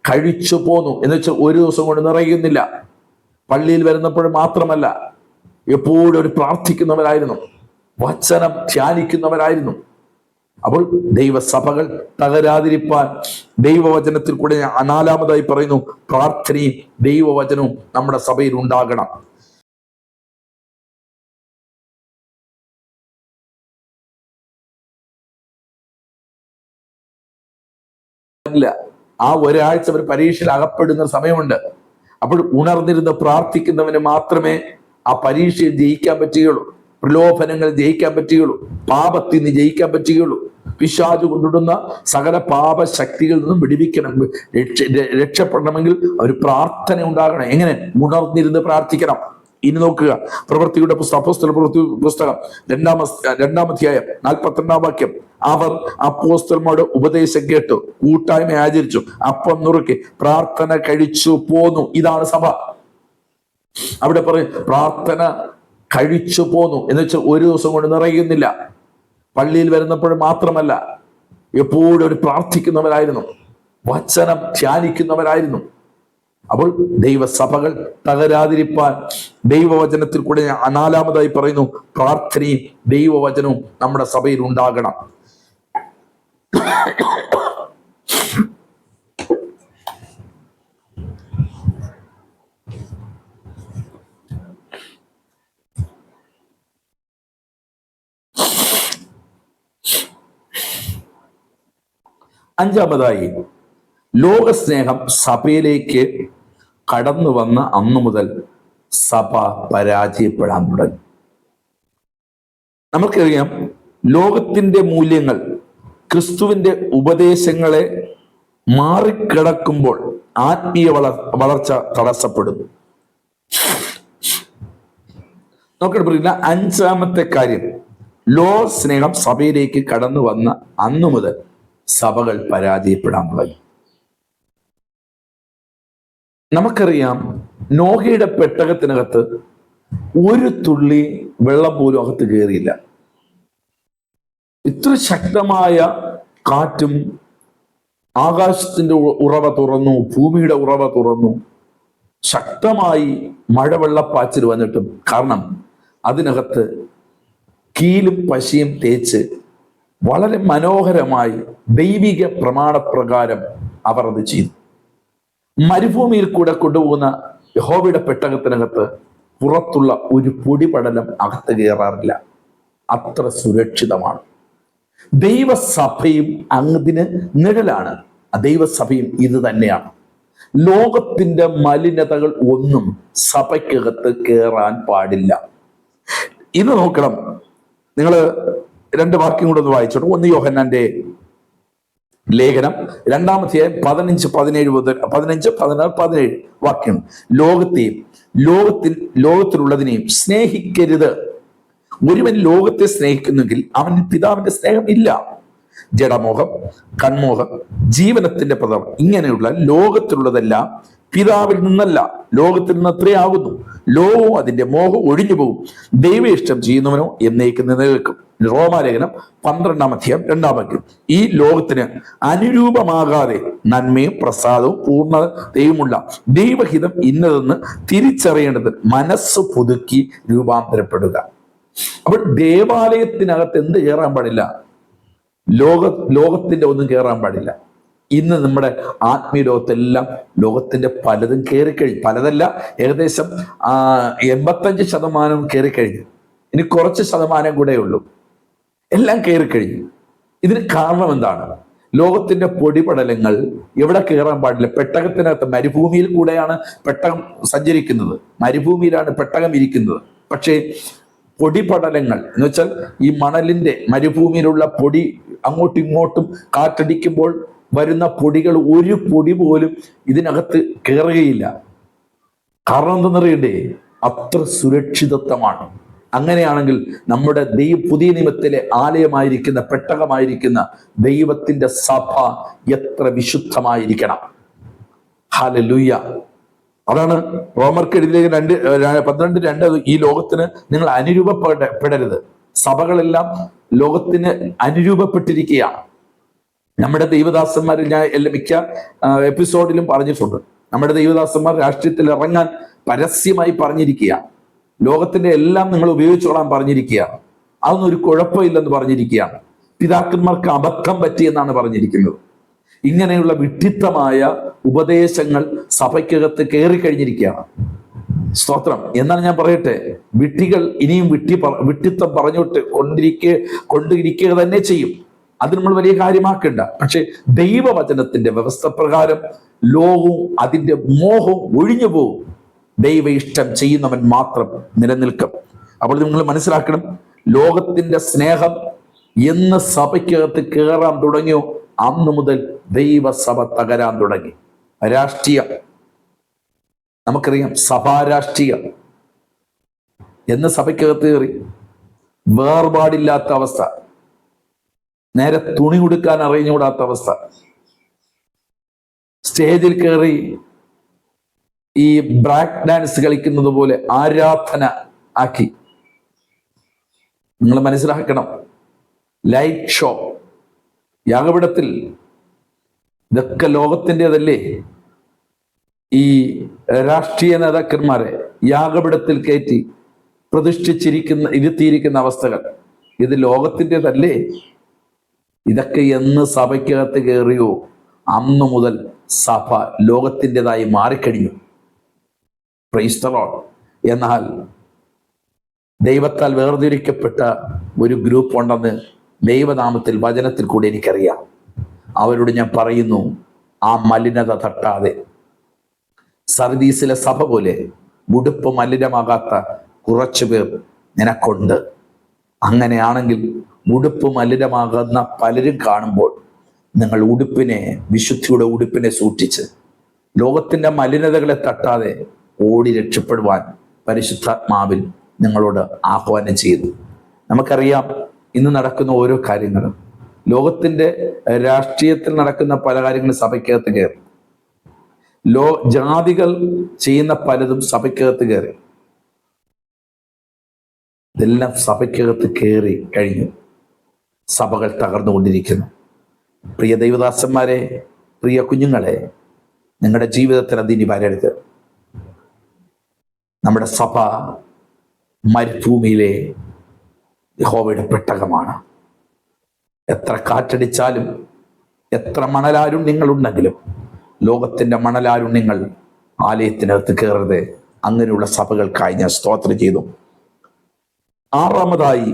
കഴിച്ചു പോന്നു എന്ന് വെച്ചാൽ ഒരു ദിവസം കൊണ്ട് നിറയുന്നില്ല. പള്ളിയിൽ വരുന്നപ്പോൾ മാത്രമല്ല, എപ്പോഴും ഒരു പ്രാർത്ഥിക്കുന്നവരായിരുന്നു, വചനം ധ്യാനിക്കുന്നവരായിരുന്നു. അപ്പോൾ ദൈവസഭകൾ തകരാതിരിപ്പാൻ ദൈവവചനത്തിൽ കൂടെ 4-മതായി പറയുന്നു, പ്രാർത്ഥനയും ദൈവവചനവും നമ്മുടെ സഭയിൽ ഉണ്ടാകണം. ഇല്ല. ആ ഒരാഴ്ച അവർ പരീക്ഷയിൽ അകപ്പെടുന്ന സമയമുണ്ട്. അപ്പോൾ ഉണർന്നിരുന്ന് പ്രാർത്ഥിക്കുന്നവന് മാത്രമേ ആ പരീക്ഷയിൽ ജയിക്കാൻ പറ്റുകയുള്ളൂ, പ്രലോഭനങ്ങൾ ജയിക്കാൻ പറ്റുകയുള്ളൂ, പാപത്തിൽ നിന്ന് ജയിക്കാൻ പറ്റുകയുള്ളൂ. പിശാച് കൊണ്ടിടുന്ന സകല പാപശക്തികളിൽ നിന്നും വിടുവിക്കണം, രക്ഷപ്പെടണമെങ്കിൽ ഒരു പ്രാർത്ഥന ഉണ്ടാകണം. എങ്ങനെ? ഉണർന്നിരുന്ന് പ്രാർത്ഥിക്കണം. ഇനി നോക്കുക, പ്രവൃത്തിയുടെ പുസ്തകം, അപ്പോസ്തല പ്രവൃത്തി പുസ്തകം 2-ാം അധ്യായം 42-ാം വാക്യം. അവർ അപ്പോസ്തലന്മാരുടെ ഉപദേശം കേട്ടു, കൂട്ടായ്മ ആചരിച്ചു, അപ്പം നുറുക്കി പ്രാർത്ഥന കഴിച്ചു പോന്നു. ഇതാണ് സഭ. അവിടെ പറയും പ്രാർത്ഥന കഴിച്ചു പോന്നു എന്ന് വെച്ചാൽ ഒരു ദിവസം കൊണ്ട് നിറയുന്നില്ല. പള്ളിയിൽ വരുന്നപ്പോൾ മാത്രമല്ല, എപ്പോഴും ഒരു പ്രാർത്ഥിക്കുന്നവരായിരുന്നു, വചനം ധ്യാനിക്കുന്നവരായിരുന്നു. അപ്പോൾ ദൈവസഭകൾ തകരാതിരിപ്പാൻ ദൈവവചനത്തിൽ കൂടെ 4-മതായി പറയുന്നു, പ്രാർത്ഥനയും ദൈവവചനവും നമ്മുടെ സഭയിൽ ഉണ്ടാകണം. അഞ്ചാമതായി, ലോകസ്നേഹം സഭയിലേക്ക് കടന്നു വന്ന അന്നു മുതൽ സഭ പരാജയപ്പെടാൻ തുടങ്ങി. നമുക്കറിയാം, ലോകത്തിന്റെ മൂല്യങ്ങൾ ക്രിസ്തുവിന്റെ ഉപദേശങ്ങളെ മാറിക്കിടക്കുമ്പോൾ ആത്മീയ വളർച്ച തടസ്സപ്പെടുന്നു. നമുക്കിവിടെ പറയുന്ന അഞ്ചാമത്തെ കാര്യം, ലോക സ്നേഹം സഭയിലേക്ക് കടന്നു വന്ന അന്നു മുതൽ സഭകൾ പരാജയപ്പെടാൻ തുടങ്ങി. നമുക്കറിയാം, നോഹയുടെ പെട്ടകത്തിനകത്ത് ഒരു തുള്ളി വെള്ളം പോലും അകത്ത് കയറിയില്ല. ഇത്ര ശക്തമായ കാറ്റും, ആകാശത്തിന്റെ ഉറവ തുറന്നു, ഭൂമിയുടെ ഉറവ തുറന്നു, ശക്തമായി മഴവെള്ളപ്പാച്ചിൽ വന്നിട്ടും, കാരണം അതിനകത്ത് കീലും പശയും തേച്ച് വളരെ മനോഹരമായി ദൈവിക പ്രമാണപ്രകാരം അവർ അത് ചെയ്തു. മരുഭൂമിയിൽ കൂടെ കൊണ്ടുപോകുന്ന യഹോവയുടെ പെട്ടകത്തിനകത്ത് പുറത്തുള്ള ഒരു പൊടിപടലം അകത്ത് കയറാറില്ല. അത്ര സുരക്ഷിതമാണ്. ദൈവസഭയും അതിന് നിഴലാണ്. ദൈവസഭയും ഇത് തന്നെയാണ്. ലോകത്തിന്റെ മലിനതകൾ ഒന്നും സഭയ്ക്കകത്ത് കയറാൻ പാടില്ല. ഇത് നോക്കണം. നിങ്ങൾ 2 വാക്യം കൂടെ ഒന്ന് വായിച്ചോട്ടെ. 1 യോഹന്നാന്റെ ലേഖനം 2-ാം അധ്യായം 15-17 മുതൽ 15-16-17 വാക്യം. ലോകത്തിലുള്ളതിനെയും സ്നേഹിക്കരുത്. ഒരുവൻ ലോകത്തെ സ്നേഹിക്കുന്നെങ്കിൽ അവൻ പിതാവിന്റെ സ്നേഹം ഇല്ല. ജഡമോഹം, കൺമോഹം, ജീവനത്തിന്റെ പ്രതാപം, ഇങ്ങനെയുള്ള ലോകത്തിലുള്ളതെല്ലാം പിതാവിൽ നിന്നല്ല, ലോകത്തിൽ നിന്ന് അത്രേ ആകുന്നു. ലോകവും അതിന്റെ മോഹം ഒഴിഞ്ഞു പോകും. ദൈവ ഇഷ്ടം ചെയ്യുന്നവനോ എന്നേക്കും നിലനിൽക്കും. റോമാലേഖനം 12-ാം അധ്യായം 2-ാം വാക്യം. ഈ ലോകത്തിന് അനുരൂപമാകാതെ നന്മയും പ്രസാദവും പൂർണ്ണതയുമുള്ള ദൈവഹിതം ഇന്നതെന്ന് തിരിച്ചറിയേണ്ടത് മനസ്സ് പുതുക്കി രൂപാന്തരപ്പെടുക. അപ്പോൾ ദേവാലയത്തിനകത്ത് എന്ത് കയറാൻ പാടില്ല? ലോകത്തിന്റെ ഒന്നും കയറാൻ പാടില്ല. ഇന്ന് നമ്മുടെ ആത്മീയ ലോകത്തെല്ലാം ലോകത്തിന്റെ പലതും കയറിക്കഴിഞ്ഞു. പലതല്ല, ഏകദേശം 85% കയറിക്കഴിഞ്ഞു. ഇനി കുറച്ച് ശതമാനം കൂടെ ഉള്ളൂ. എല്ലാം കയറിക്കഴിഞ്ഞു. ഇതിന് കാരണം എന്താണ്? ലോകത്തിന്റെ പൊടിപടലങ്ങൾ എവിടെ കയറാൻ പാടില്ല? പെട്ടകത്തിനകത്ത്. മരുഭൂമിയിൽ കൂടെയാണ് പെട്ടകം സഞ്ചരിക്കുന്നത്, മരുഭൂമിയിലാണ് പെട്ടകം ഇരിക്കുന്നത്. പക്ഷേ പൊടിപടലങ്ങൾ എന്ന് വെച്ചാൽ ഈ മരുഭൂമിയിലുള്ള പൊടി അങ്ങോട്ടും ഇങ്ങോട്ടും കാറ്റടിക്കുമ്പോൾ വരുന്ന പൊടികൾ, ഒരു പൊടി പോലും ഇതിനകത്ത് കയറുകയില്ല. കാരണം എന്തെന്നറിയണ്ടേ? അത്ര സുരക്ഷിതത്വമാണ്. അങ്ങനെയാണെങ്കിൽ നമ്മുടെ പുതിയ നിയമത്തിലെ ആലയമായിരിക്കുന്ന, പെട്ടകമായിരിക്കുന്ന ദൈവത്തിന്റെ സഭ എത്ര വിശുദ്ധമായിരിക്കണം! ഹല്ലേലൂയ! അതാണ് റോമർക്ക് എഴുതിയ 12:2. ഈ ലോകത്തിന് നിങ്ങൾ അനുരൂപപ്പെടരുത്. സഭകളെല്ലാം ലോകത്തിന് അനുരൂപപ്പെട്ടിരിക്കുകയാണ്. നമ്മുടെ ദൈവദാസന്മാരിൽ ഞാൻ മിക്ക എപ്പിസോഡിലും പറഞ്ഞിട്ടുണ്ട്, നമ്മുടെ ദൈവദാസന്മാർ രാഷ്ട്രീയത്തിൽ ഇറങ്ങാൻ പരസ്യമായി പറഞ്ഞിരിക്കുകയാണ്. ലോകത്തിന്റെ എല്ലാം നിങ്ങൾ ഉപയോഗിച്ചോളാൻ പറഞ്ഞിരിക്കുകയാണ്. അതൊന്നും ഒരു കുഴപ്പമില്ലെന്ന് പറഞ്ഞിരിക്കുകയാണ്. പിതാക്കന്മാർക്ക് അബദ്ധം പറ്റിയെന്നാണ് പറഞ്ഞിരിക്കുന്നത്. ഇങ്ങനെയുള്ള വിഡ്ഢിത്തമായ ഉപദേശങ്ങൾ സഭയ്ക്കകത്ത് കയറിക്കഴിഞ്ഞിരിക്കുകയാണ്. സ്തോത്രം. എന്നാൽ ഞാൻ പറയട്ടെ, വിഡ്ഢികൾ ഇനിയും വിഡ്ഢിത്തം പറഞ്ഞോട്ട് കൊണ്ടിരിക്കുക തന്നെ ചെയ്യും. അത് നമ്മൾ വലിയ കാര്യമാക്കണ്ട. പക്ഷെ ദൈവവചനത്തിന്റെ വ്യവസ്ഥ പ്രകാരം ലോകവും അതിന്റെ മോഹവും ഒഴിഞ്ഞു പോകും. ദൈവ ഇഷ്ടം ചെയ്യുന്നവൻ മാത്രം നിലനിൽക്കും. അപ്പോൾ നിങ്ങൾ മനസ്സിലാക്കണം, ലോകത്തിന്റെ സ്നേഹം എന്ന് സഭയ്ക്കകത്ത് കയറാൻ തുടങ്ങിയോ അന്നു മുതൽ ദൈവസഭ തകരാൻ തുടങ്ങി. രാഷ്ട്രീയം നമുക്കറിയാം, സഭാരാഷ്ട്രീയം എന്ന് സഭയ്ക്കകത്ത് കയറി. വേർപാടില്ലാത്ത അവസ്ഥ, നേരെ തുണി കൊടുക്കാൻ അറിഞ്ഞുകൂടാത്ത അവസ്ഥ, സ്റ്റേജിൽ കയറി ഈ ബ്രാക്ക് ഡാൻസ് കളിക്കുന്നത് പോലെ ആരാധന ആക്കി. നിങ്ങൾ മനസ്സിലാക്കണം, ലൈറ്റ് ഷോ, യാഗപീഠത്തിൽ, ഇതൊക്കെ ലോകത്തിൻ്റെതല്ലേ. ഈ രാഷ്ട്രീയ നേതാക്കന്മാരെ യാഗപീഠത്തിൽ കയറ്റി ഇരുത്തിയിരിക്കുന്ന അവസ്ഥകൾ ഇത് ലോകത്തിൻ്റെതല്ലേ. ഇതൊക്കെ എന്ന് സഭയ്ക്കകത്ത് കയറിയോ അന്നു മുതൽ സഭ ലോകത്തിൻ്റെതായി മാറിക്കഴിഞ്ഞു. Praise the Lord. എന്നാൽ ദൈവത്താൽ വേർതിരിക്കപ്പെട്ട ഒരു ഗ്രൂപ്പ് ഉണ്ടെന്ന് ദൈവനാമത്തിൽ വചനത്തിൽ കൂടി എനിക്കറിയാം. അവരോട് ഞാൻ പറയുന്നു, ആ മലിനത തട്ടാതെ, സർദീസിലെ സഭ പോലെ ഉടുപ്പ് മലിനമാകാത്ത കുറച്ചു പേർ നിനക്കുണ്ട്. അങ്ങനെയാണെങ്കിൽ ഉടുപ്പ് മലിനമാകുന്ന പലരും കാണുമ്പോൾ നിങ്ങൾ വിശുദ്ധിയുടെ ഉടുപ്പിനെ സൂക്ഷിച്ച് ലോകത്തിന്റെ മലിനതകളെ തട്ടാതെ ഓടി രക്ഷപ്പെടുവാൻ പരിശുദ്ധാത്മാവിൽ നിങ്ങളോട് ആഹ്വാനം ചെയ്തു. നമുക്കറിയാം, ഇന്ന് നടക്കുന്ന ഓരോ കാര്യങ്ങളും, ലോകത്തിന്റെ രാഷ്ട്രീയത്തിൽ നടക്കുന്ന പല കാര്യങ്ങളും സഭയ്ക്കകത്ത് കയറി. ജാതികൾ ചെയ്യുന്ന പലതും സഭയ്ക്കകത്ത് കയറി. ഇതെല്ലാം സഭയ്ക്കകത്ത് കയറി കഴിഞ്ഞു. സഭകൾ തകർന്നുകൊണ്ടിരിക്കുന്നു. പ്രിയ ദൈവദാസന്മാരെ, പ്രിയ കുഞ്ഞുങ്ങളെ, നിങ്ങളുടെ ജീവിതത്തിൽ അതിനി വരരുത്. നമ്മുടെ സഭ മരുഭൂമിയിലെ യഹോവയുടെ പെട്ടകമാണ്. എത്ര കാറ്റടിച്ചാലും, എത്ര മണലാരുണ്യങ്ങളുണ്ടെങ്കിലും ലോകത്തിന്റെ മണലാരുണ്യങ്ങൾ ആലയത്തിനകത്ത് കയറരുത്. അങ്ങനെയുള്ള സഭകൾക്കായി ഞാൻ സ്തോത്രം ചെയ്തു. ആറാമതായി,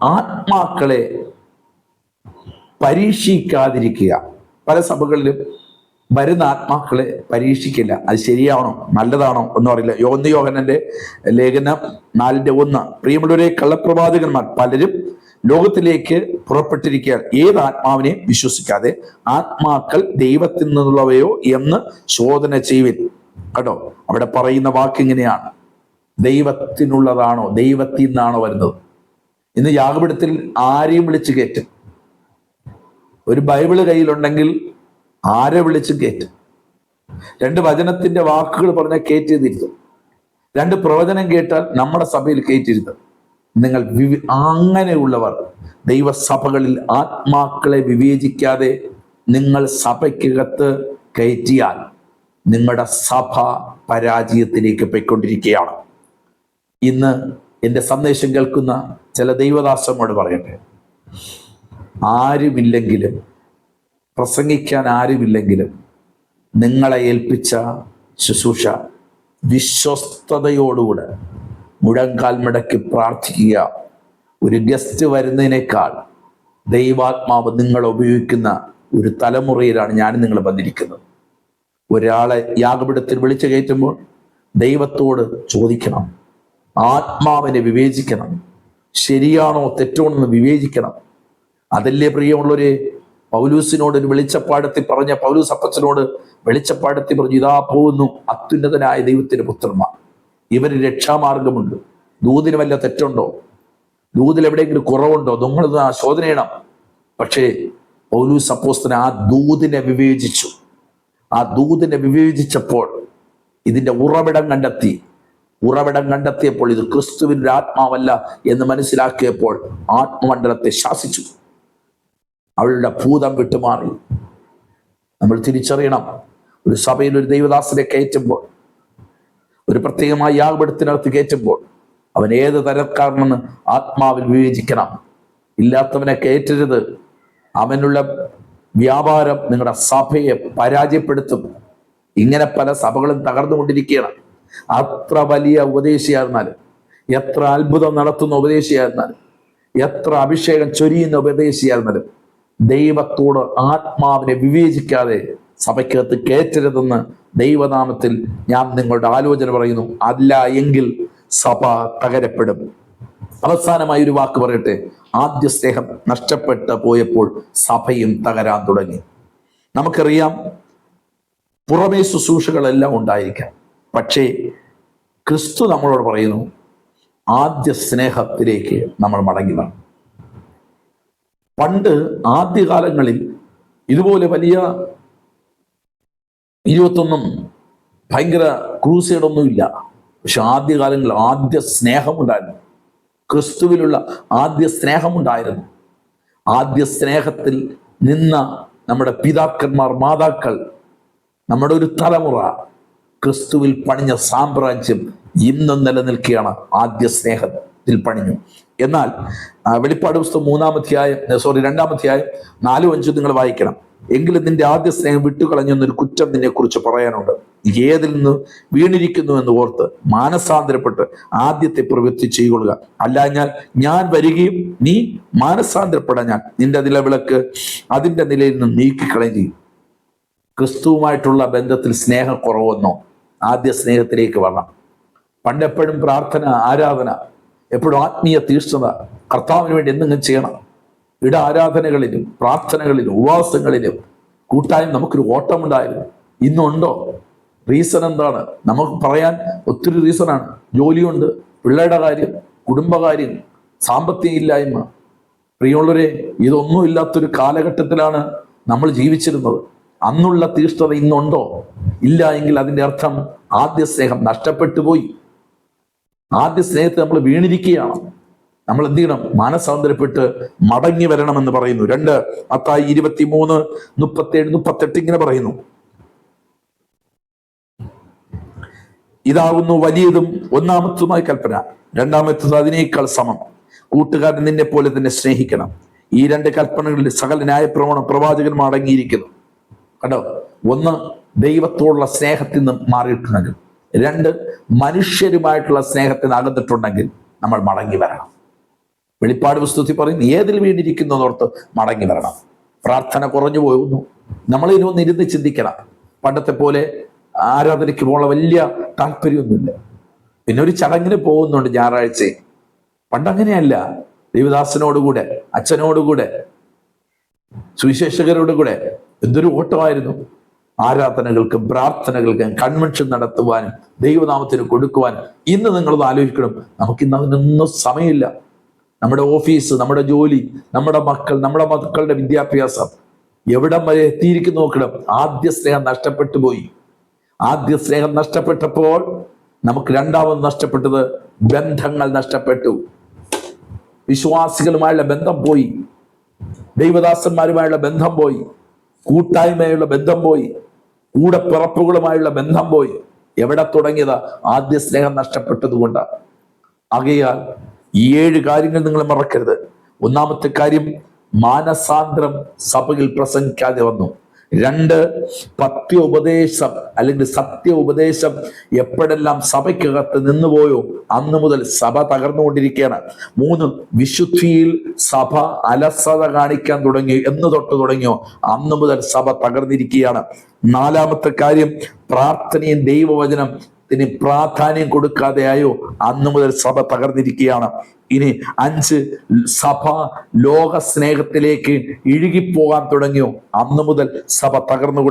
ആത്മാക്കളെ പരീക്ഷിക്കാതിരിക്കുക. പല സഭകളിലും വരുന്ന ആത്മാക്കളെ പരീക്ഷിക്കില്ല. അത് ശരിയാണോ നല്ലതാണോ ഒന്നും അറിയില്ല. യോഹന്നാന്റെ ലേഖനം 4:1, പ്രിയമുള്ളവരെ, കള്ളപ്രവാചകന്മാർ പലരും ലോകത്തിലേക്ക് പുറപ്പെട്ടിരിക്കുക. ഏത് ആത്മാവിനെ വിശ്വസിക്കാതെ ആത്മാക്കൾ ദൈവത്തിൽ നിന്നുള്ളവയോ എന്ന് ശോധന ചെയ്യുവിൻ. കേട്ടോ, അവിടെ പറയുന്ന വാക്കിങ്ങനെയാണ്, ദൈവത്തിനുള്ളതാണോ, ദൈവത്തിൽ നിന്നാണോ വരുന്നത്. ഇന്ന് യാഗപീഠത്തിൽ ആരെയും വിളിച്ചു കയറ്റും. ഒരു ബൈബിള് കയ്യിലുണ്ടെങ്കിൽ ആരെ വിളിച്ചു കയറ്റും. 2 വചനത്തിന്റെ വാക്കുകൾ പറഞ്ഞാൽ കയറ്റിയിരുത്തും. 2 പ്രവചനം കേട്ടാൽ നമ്മുടെ സഭയിൽ കയറ്റിയിരുത്തും. നിങ്ങൾ അങ്ങനെയുള്ളവർ ദൈവസഭകളിൽ ആത്മാക്കളെ വിവേചിക്കാതെ നിങ്ങൾ സഭയ്ക്കകത്ത് കയറ്റിയാൽ നിങ്ങളുടെ സഭ പരാജയത്തിലേക്ക് പോയിക്കൊണ്ടിരിക്കുകയാണ്. ഇന്ന് എൻ്റെ സന്ദേശം കേൾക്കുന്ന ചില ദൈവദാസന്മാരോട് പറയട്ടെ, ആരുമില്ലെങ്കിലും, പ്രസംഗിക്കാൻ ആരുമില്ലെങ്കിലും നിങ്ങളെ ഏൽപ്പിച്ച ശുശ്രൂഷ വിശ്വസ്തയോടുകൂടെ മുഴങ്കാൽ മടക്കി പ്രാർത്ഥിക്കുക. ഒരു ഗസ്റ്റ് വരുന്നതിനേക്കാൾ ദൈവാത്മാവ് നിങ്ങളെ ഉപയോഗിക്കുന്ന ഒരു തലമുറയിലാണ് ഞാൻ നിങ്ങൾ വന്നിരിക്കുന്നത്. ഒരാളെ യാഗപീഠത്തിൽ വിളിച്ചു കയറ്റുമ്പോൾ ദൈവത്തോട് ചോദിക്കണം, ആത്മാവിനെ വിവേചിക്കണം, ശരിയാണോ തെറ്റാണോ എന്ന് വിവേചിക്കണം. അതല്ലേ പ്രിയമുള്ളവരെ, പൗലൂസിനോട് ഒരു വെളിച്ചപ്പാടത്തിൽ പറഞ്ഞ പൗലൂസ് അപ്പച്ചനോട് വെളിച്ചപ്പാടത്തിൽ പറഞ്ഞു, ഇതാ പോകുന്നു അത്യുന്നതനായ ദൈവത്തിന്റെ പുത്രന്മാർ, ഇവര് രക്ഷാമാർഗമുണ്ട്. ദൂതിന് വല്ല തെറ്റുണ്ടോ, ദൂതിൽ എവിടെയെങ്കിലും കുറവുണ്ടോ, നിങ്ങളിത് ശോധന ചെയ്യണം. പക്ഷേ പൗലൂസ് അപ്പോസ്തലൻ ആ ദൂതിനെ വിവേചിച്ചു. ആ ദൂതിനെ വിവേചിച്ചപ്പോൾ ഇതിന്റെ ഉറവിടം കണ്ടെത്തിയപ്പോൾ ഇത് ക്രിസ്തുവിന്റെ ആത്മാവല്ല എന്ന് മനസ്സിലാക്കിയപ്പോൾ ആത്മമണ്ഡലത്തെ ശാസിച്ചു. അവളുടെ ഭൂതം വിട്ടുമാറി. നമ്മൾ തിരിച്ചറിയണം, ഒരു സഭയിൽ ഒരു ദൈവദാസനെ കയറ്റുമ്പോൾ, ഒരു പ്രത്യേകമായ യാഗപീഠത്തിനകത്ത് കയറ്റുമ്പോൾ അവൻ ഏത് തരക്കാരനെന്ന് ആത്മാവിൽ വിവേചിക്കണം. ഇല്ലാത്തവനെ കയറ്റരുത്. അവനുള്ള വ്യാപാരം നിങ്ങളുടെ സഭയെ പരാജയപ്പെടുത്തും. ഇങ്ങനെ പല സഭകളും തകർന്നുകൊണ്ടിരിക്കുകയാണ്. അത്ര വലിയ ഉപദേശിയായിരുന്നാലും, എത്ര അത്ഭുതം നടത്തുന്ന ഉപദേശിയായിരുന്നാലും, എത്ര അഭിഷേകം ചൊരിയുന്ന ഉപദേശിയായിരുന്നാലും ദൈവത്തോട് ആത്മാവിനെ വിവേചിക്കാതെ സഭയ്ക്കകത്ത് കയറ്റരുതെന്ന് ദൈവനാമത്തിൽ ഞാൻ നിങ്ങളുടെ ആലോചന പറയുന്നു. അല്ല എങ്കിൽ സഭ തകരപ്പെടും. അവസാനമായി ഒരു വാക്ക് പറയട്ടെ. ആദ്യ സ്നേഹം നഷ്ടപ്പെട്ടു പോയപ്പോൾ സഭയും തകരാൻ തുടങ്ങി. നമുക്കറിയാം, പുറമേ ശുശ്രൂഷകളെല്ലാം ഉണ്ടായിരിക്കാം, പക്ഷേ ക്രിസ്തു നമ്മളോട് പറയുന്നു ആദ്യ സ്നേഹത്തിലേക്ക് നമ്മൾ മടങ്ങി വരണം. പണ്ട് ആദ്യകാലങ്ങളിൽ ഇതുപോലെ വലിയ 21 ഭയങ്കര ക്രൂസൈഡൊന്നുമില്ല. പക്ഷെ ആദ്യകാലങ്ങളിൽ ആദ്യ സ്നേഹമുണ്ടായിരുന്നു. ക്രിസ്തുവിലുള്ള ആദ്യ സ്നേഹമുണ്ടായിരുന്നു. ആദ്യ സ്നേഹത്തിൽ നിന്ന നമ്മുടെ പിതാക്കന്മാർ, മാതാക്കൾ, നമ്മുടെ ഒരു തലമുറ ക്രിസ്തുവിൽ പണിഞ്ഞ സാമ്രാജ്യം ഇന്നും നിലനിൽക്കുകയാണ്. ആദ്യ സ്നേഹത്തിൽ പണിഞ്ഞു. എന്നാൽ വെളിപ്പാട് പുസ്തകം 2 അധ്യായം 4-5 നിങ്ങൾ വായിക്കണം. എങ്കിലും നിന്റെ ആദ്യ സ്നേഹം വിട്ടുകളഞ്ഞെന്നൊരു കുറ്റം നിന്നെ കുറിച്ച് പറയാനുണ്ട്. ഏതിൽ നിന്ന് വീണിരിക്കുന്നു എന്ന് ഓർത്ത് മാനസാന്തരപ്പെട്ട് ആദ്യത്തെ പ്രവൃത്തി ചെയ്തുകൊള്ളുക. അല്ലാഞ്ഞാൽ ഞാൻ വരികയും നീ മാനസാന്തരപ്പെടാഞ്ഞാൽ നിന്റെ നിലവിളക്ക് അതിൻ്റെ നിലയിൽ നിന്ന് നീക്കിക്കളയും ചെയ്യും. ക്രിസ്തുവുമായിട്ടുള്ള ബന്ധത്തിൽ സ്നേഹക്കുറവെന്നോ ആദ്യ സ്നേഹത്തിലേക്ക് വരണം. പണ്ടെപ്പോഴും പ്രാർത്ഥന, ആരാധന, എപ്പോഴും ആത്മീയ തീഷ്ണത, കർത്താവിന് വേണ്ടി എന്തെങ്കിലും ചെയ്യണം. ആരാധനകളിലും പ്രാർത്ഥനകളിലും ഉപവാസങ്ങളിലും കൂട്ടായും നമുക്കൊരു ഓട്ടമുണ്ടായിരുന്നു. ഇന്നുണ്ടോ? റീസൺ എന്താണ്? നമുക്ക് പറയാൻ ഒത്തിരി റീസണാണ്. ജോലിയുണ്ട്, പിള്ളേരുടെ കാര്യം, കുടുംബകാര്യം, സാമ്പത്തിക ഇല്ലായ്മ. പ്രിയമുള്ളവരെ, ഇതൊന്നും ഇല്ലാത്തൊരു കാലഘട്ടത്തിലാണ് നമ്മൾ ജീവിച്ചിരുന്നത്. അന്നുള്ള തീഷ്ണത ഇന്നുണ്ടോ? ഇല്ല എങ്കിൽ അതിൻ്റെ അർത്ഥം ആദ്യ സ്നേഹം നഷ്ടപ്പെട്ടു പോയി. ആദ്യ സ്നേഹത്തെ നമ്മൾ വീണിരിക്കുകയാണ്. നമ്മൾ എന്ത് ചെയ്യണം? മാനസാന്തരപ്പെട്ട് മടങ്ങി വരണമെന്ന് പറയുന്നു. 2 മത്തായി 23:37-38 ഇങ്ങനെ പറയുന്നു. ഇതാകുന്നു വലിയതും ഒന്നാമത്തതുമായ കൽപ്പന, രണ്ടാമത്തത് അതിനേക്കാൾ സമം. കൂട്ടുകാരൻ നിന്നെ പോലെ തന്നെ സ്നേഹിക്കണം. ഈ 2 കൽപ്പനകളിൽ സകല ന്യായപ്രമാണം പ്രവാചകന്മാർ അടങ്ങിയിരിക്കുന്നു. കണ്ടോ? 1, ദൈവത്തോടുള്ള സ്നേഹത്തിൽ നിന്ന് മാറിയിട്ടുണ്ടെങ്കിൽ. 2, മനുഷ്യരുമായിട്ടുള്ള സ്നേഹത്തിന് അകന്നിട്ടുണ്ടെങ്കിൽ നമ്മൾ മടങ്ങി വരണം. വെളിപ്പാട് പുസ്തകത്തിൽ പറയുന്നു ഏതിൽ വീണിരിക്കുന്നു എന്നോർത്ത് മടങ്ങി വരണം. പ്രാർത്ഥന കുറഞ്ഞു പോകുന്നു. നമ്മളിനൊന്ന് ഇരുന്ന് ചിന്തിക്കണം. പണ്ടത്തെ പോലെ ആരാധനയ്ക്ക് പോകാനുള്ള വലിയ താല്പര്യമൊന്നുമില്ല. പിന്നെ ഒരു ചടങ്ങിന് പോകുന്നുണ്ട് ഞായറാഴ്ച. പണ്ടങ്ങനെയല്ല. ദൈവദാസനോടുകൂടെ, അച്ഛനോടുകൂടെ, സുവിശേഷകരോടുകൂടെ എന്തൊരു ഓട്ടമായിരുന്നു. ആരാധനകൾക്കും പ്രാർത്ഥനകൾക്കും കൺവെൻഷൻ നടത്തുവാനും ദൈവനാമത്തിന് കൊടുക്കുവാനും. ഇന്ന് നിങ്ങളത് ആലോചിക്കണം, നമുക്കിന്ന് അതിനൊന്നും സമയമില്ല. നമ്മുടെ ഓഫീസ്, നമ്മുടെ ജോലി, നമ്മുടെ മക്കൾ, നമ്മുടെ മക്കളുടെ വിദ്യാഭ്യാസം എവിടം വരെ എത്തിയിരിക്കുന്നു നോക്കണം. ആദ്യ സ്നേഹം നഷ്ടപ്പെട്ടു പോയി. ആദ്യ സ്നേഹം നഷ്ടപ്പെട്ടപ്പോൾ നമുക്ക് രണ്ടാമത് നഷ്ടപ്പെട്ടത് ബന്ധങ്ങൾ നഷ്ടപ്പെട്ടു. വിശ്വാസികളുമായുള്ള ബന്ധം പോയി, ദൈവദാസന്മാരുമായുള്ള ബന്ധം പോയി, കൂട്ടായ്മയുള്ള ബന്ധം പോയി, കൂടപ്പിറപ്പുകളുമായുള്ള ബന്ധം പോയി. എവിടെ തുടങ്ങിയതാ? ആദ്യ സ്നേഹം നഷ്ടപ്പെട്ടത് കൊണ്ടാണ്. ആകയാൽ ഈ 7 കാര്യങ്ങൾ നിങ്ങൾ മറക്കരുത്. ഒന്നാമത്തെ കാര്യം, മാനസാന്തരം സഭയിൽ പ്രസംഗിക്കാതെ വന്നു. 2, പത്യോപദേശം അല്ലെങ്കിൽ സത്യ ഉപദേശം എപ്പോഴെല്ലാം സഭയ്ക്കകത്ത് നിന്നുപോയോ അന്ന് മുതൽ സഭ തകർന്നുകൊണ്ടിരിക്കുകയാണ്. 3, വിശുദ്ധിയിൽ സഭ അലസത കാണിക്കാൻ എന്ന് തുടങ്ങിയോ അന്ന് മുതൽ സഭ തകർന്നിരിക്കുകയാണ്. 4-ാമത്തെ കാര്യം, പ്രാർത്ഥനയും ദൈവവചനത്തിന് പ്രാധാന്യം കൊടുക്കാതെയായോ അന്ന് മുതൽ സഭ തകർന്നിരിക്കുകയാണ്. ഇനി 5, സഭ ലോക സ്നേഹത്തിലേക്ക് ഇഴുകിപ്പോകാൻ തുടങ്ങിയോ അന്ന് മുതൽ സഭ തകർന്നു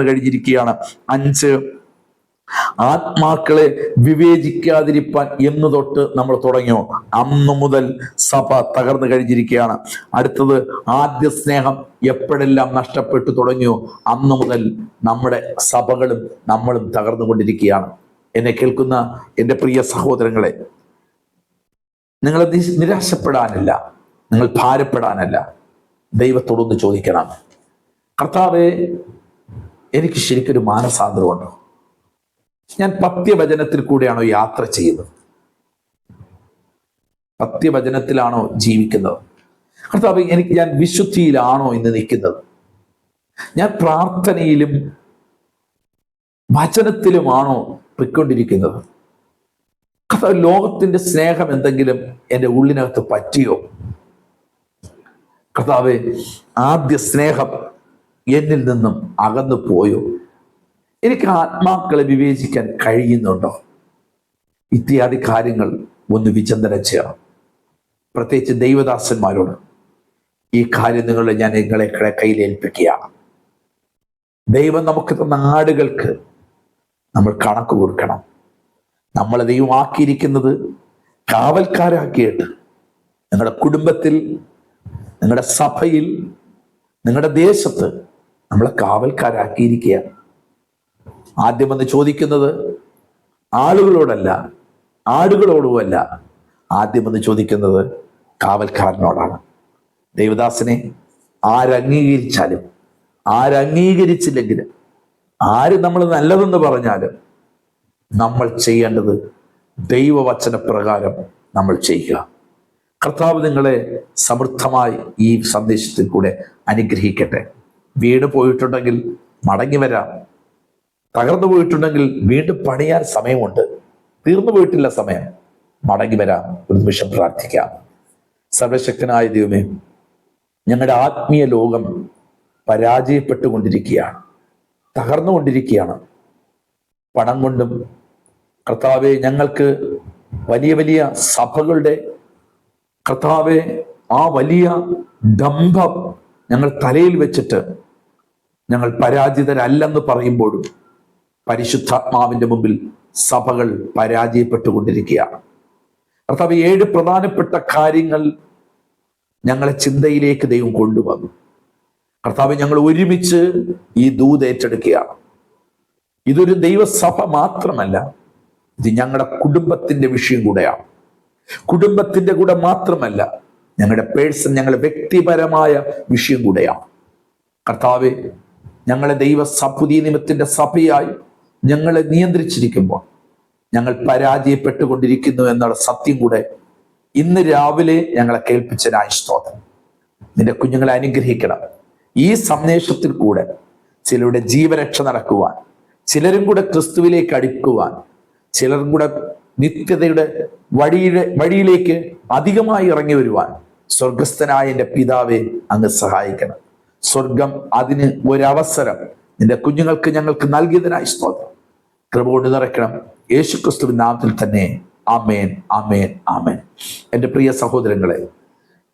കഴിഞ്ഞിരിക്കുകയാണ്. 5, ആത്മാക്കളെ വിവേചിക്കാതിരിപ്പാൻ എന്ന് തൊട്ട് നമ്മൾ തുടങ്ങിയോ അന്നു മുതൽ സഭ തകർന്നു കഴിഞ്ഞിരിക്കുകയാണ്. അടുത്തത്, ആദ്യ സ്നേഹം എപ്പോഴെല്ലാം നഷ്ടപ്പെട്ടു തുടങ്ങിയോ അന്നു മുതൽ നമ്മുടെ സഭകളും നമ്മളും തകർന്നുകൊണ്ടിരിക്കുകയാണ്. എന്നെ കേൾക്കുന്ന എൻ്റെ പ്രിയ സഹോദരങ്ങളെ, നിങ്ങൾ നിരാശപ്പെടാനല്ല, നിങ്ങൾ ഭാരപ്പെടാനല്ല, ദൈവത്തോടൊന്ന് ചോദിക്കണം. കർത്താവേ, എനിക്ക് ശരിക്കൊരു മാനസാന്തരമുണ്ടോ? ഞാൻ പത്യവചനത്തിൽ കൂടെയാണോ യാത്ര ചെയ്യുന്നത്? പത്യവചനത്തിലാണോ ജീവിക്കുന്നത്? കർത്താവേ, ഞാൻ വിശുദ്ധിയിലാണോ ഇന്ന് നിൽക്കുന്നത്? ഞാൻ പ്രാർത്ഥനയിലും വചനത്തിലുമാണോ പൊയ്ക്കൊണ്ടിരിക്കുന്നത്? കർത്താവ്, ലോകത്തിന്റെ സ്നേഹം എന്തെങ്കിലും എൻ്റെ ഉള്ളിനകത്ത് പറ്റിയോ? കർത്താവേ, ആദ്യ സ്നേഹം എന്നിൽ നിന്നും അകന്നു പോയോ? എനിക്ക് ആത്മാക്കളെ വിവേചിക്കാൻ കഴിയുന്നുണ്ടോ? ഇത്യാദി കാര്യങ്ങൾ ഒന്ന് വിചിന്തനം ചെയ്യണം. പ്രത്യേകിച്ച് ദൈവദാസന്മാരോട് ഈ കാര്യം ഞാൻ നിങ്ങളെ കയ്യിലേൽപ്പിക്കുകയാണ്. ദൈവം നമുക്ക് തന്ന ആടുകൾക്ക് നമ്മൾ കണക്ക് കൊടുക്കണം. നമ്മളെ ദൈവം ആക്കിയിരിക്കുന്നത് കാവൽക്കാരാക്കിയിട്ട് നിങ്ങളുടെ കുടുംബത്തിൽ, നിങ്ങളുടെ സഭയിൽ, നിങ്ങളുടെ ദേശത്ത് നമ്മളെ കാവൽക്കാരാക്കിയിരിക്കുകയാണ്. ആദ്യം വന്ന് ചോദിക്കുന്നത് ആളുകളോടല്ല, ആടുകളോടുമല്ല, ആദ്യം വന്ന് ചോദിക്കുന്നത് കാവൽക്കാരനോടാണ്. ദൈവദാസനെ ആരംഗീകരിച്ചാലും ആരംഗീകരിച്ചില്ലെങ്കിലും ആര് നമ്മൾ നല്ലതെന്ന് പറഞ്ഞാലും നമ്മൾ ചെയ്യേണ്ടത് ദൈവവചന പ്രകാരം നമ്മൾ ചെയ്യുക. കർത്താവ് നിങ്ങളെ സമൃദ്ധമായി ഈ സന്ദേശത്തിൽ കൂടെ അനുഗ്രഹിക്കട്ടെ. വീണ് പോയിട്ടുണ്ടെങ്കിൽ മടങ്ങി വരാം. തകർന്നു പോയിട്ടുണ്ടെങ്കിൽ വീണ്ടും പണിയാൻ സമയമുണ്ട്. തീർന്നു പോയിട്ടില്ല സമയം. മടങ്ങി വരാം. ഒരു നിമിഷം പ്രാർത്ഥിക്കാം. സർവശക്തനായ ദൈവമേ, ഞങ്ങളുടെ ആത്മീയ ലോകം പരാജയപ്പെട്ടുകൊണ്ടിരിക്കുകയാണ്, തകർന്നുകൊണ്ടിരിക്കുകയാണ്. പണം കൊണ്ടും കർത്താവെ, ഞങ്ങൾക്ക് വലിയ വലിയ സഭകളുടെ കർത്താവെ ആ വലിയ ഡംഭം ഞങ്ങൾ തലയിൽ വെച്ചിട്ട് ഞങ്ങൾ പരാജിതരല്ലെന്ന് പറയുമ്പോഴും പരിശുദ്ധാത്മാവിന്റെ മുമ്പിൽ സഭകൾ പരാജയപ്പെട്ടുകൊണ്ടിരിക്കുകയാണ്. കർത്താവ്, 7 പ്രധാനപ്പെട്ട കാര്യങ്ങൾ ഞങ്ങളെ ചിന്തയിലേക്ക് ദൈവം കൊണ്ടുവന്നു. കർത്താവ്, ഞങ്ങൾ ഒരുമിച്ച് ഈ ദൂത് ഏറ്റെടുക്കുകയാണ്. ഇതൊരു ദൈവസഭ മാത്രമല്ല, ഇത് ഞങ്ങളുടെ കുടുംബത്തിന്റെ വിഷയം കൂടെയാണ്. കുടുംബത്തിന്റെ കൂടെ മാത്രമല്ല, ഞങ്ങളുടെ ഞങ്ങളുടെ വ്യക്തിപരമായ വിഷയം കൂടെയാണ്. കർത്താവെ, ഞങ്ങളെ പുതിയ നിയമത്തിന്റെ സഭയായി ഞങ്ങളെ നിയന്ത്രിച്ചിരിക്കുമ്പോൾ ഞങ്ങൾ പരാജയപ്പെട്ടുകൊണ്ടിരിക്കുന്നു എന്നുള്ള സത്യം കൂടെ ഇന്ന് രാവിലെ ഞങ്ങളെ കേൾപ്പിച്ചതിനായി സ്തോത്രം. നിന്റെ കുഞ്ഞുങ്ങളെ അനുഗ്രഹിക്കണം. ഈ സന്ദേശത്തിൽ കൂടെ ചിലരുടെ ജീവരക്ഷ നടക്കുവാൻ, ചിലരും കൂടെ ക്രിസ്തുവിലേക്ക് അടുക്കുവാൻ, ചിലരും കൂടെ നിത്യതയുടെ വഴിയിലേക്ക് അധികമായി ഇറങ്ങി വരുവാൻ സ്വർഗസ്ഥനായ എൻ്റെ പിതാവെ അങ്ങ് സഹായിക്കണം. സ്വർഗം അതിന് ഒരവസരം നിന്റെ കുഞ്ഞുങ്ങൾക്ക് ഞങ്ങൾക്ക് നൽകിയതിനായി സ്തോത്രം. കൃപ കൊണ്ട് നിറയ്ക്കണം. യേശുക്രിസ്തുവിൻ നാമത്തിൽ തന്നെ. ആമേൻ, ആമേൻ, ആമേൻ. എൻ്റെ പ്രിയ സഹോദരങ്ങളെ,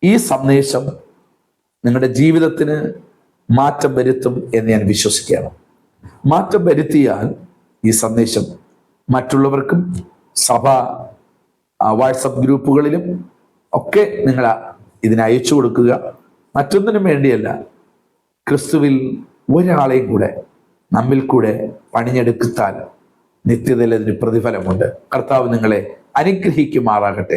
ഈ സന്ദേശം നിങ്ങളുടെ ജീവിതത്തിന് മാറ്റം വരുത്തും എന്ന് ഞാൻ വിശ്വസിക്കുകയാണ്. മാറ്റം വരുത്തിയാൽ ഈ സന്ദേശം മറ്റുള്ളവർക്കും സഭ വാട്സപ്പ് ഗ്രൂപ്പുകളിലും ഒക്കെ നിങ്ങൾ ഇതിനെ അയച്ചു കൊടുക്കുക. മറ്റൊന്നിനും വേണ്ടിയല്ല, ക്രിസ്തുവിൽ ഒരാളെയും കൂടെ നമ്മിൽ കൂടെ പണിഞ്ഞെടുത്താൽ നിത്യതയിൽ അതിന് പ്രതിഫലമുണ്ട്. കർത്താവ് നിങ്ങളെ അനുഗ്രഹിക്കുമാറാകട്ടെ.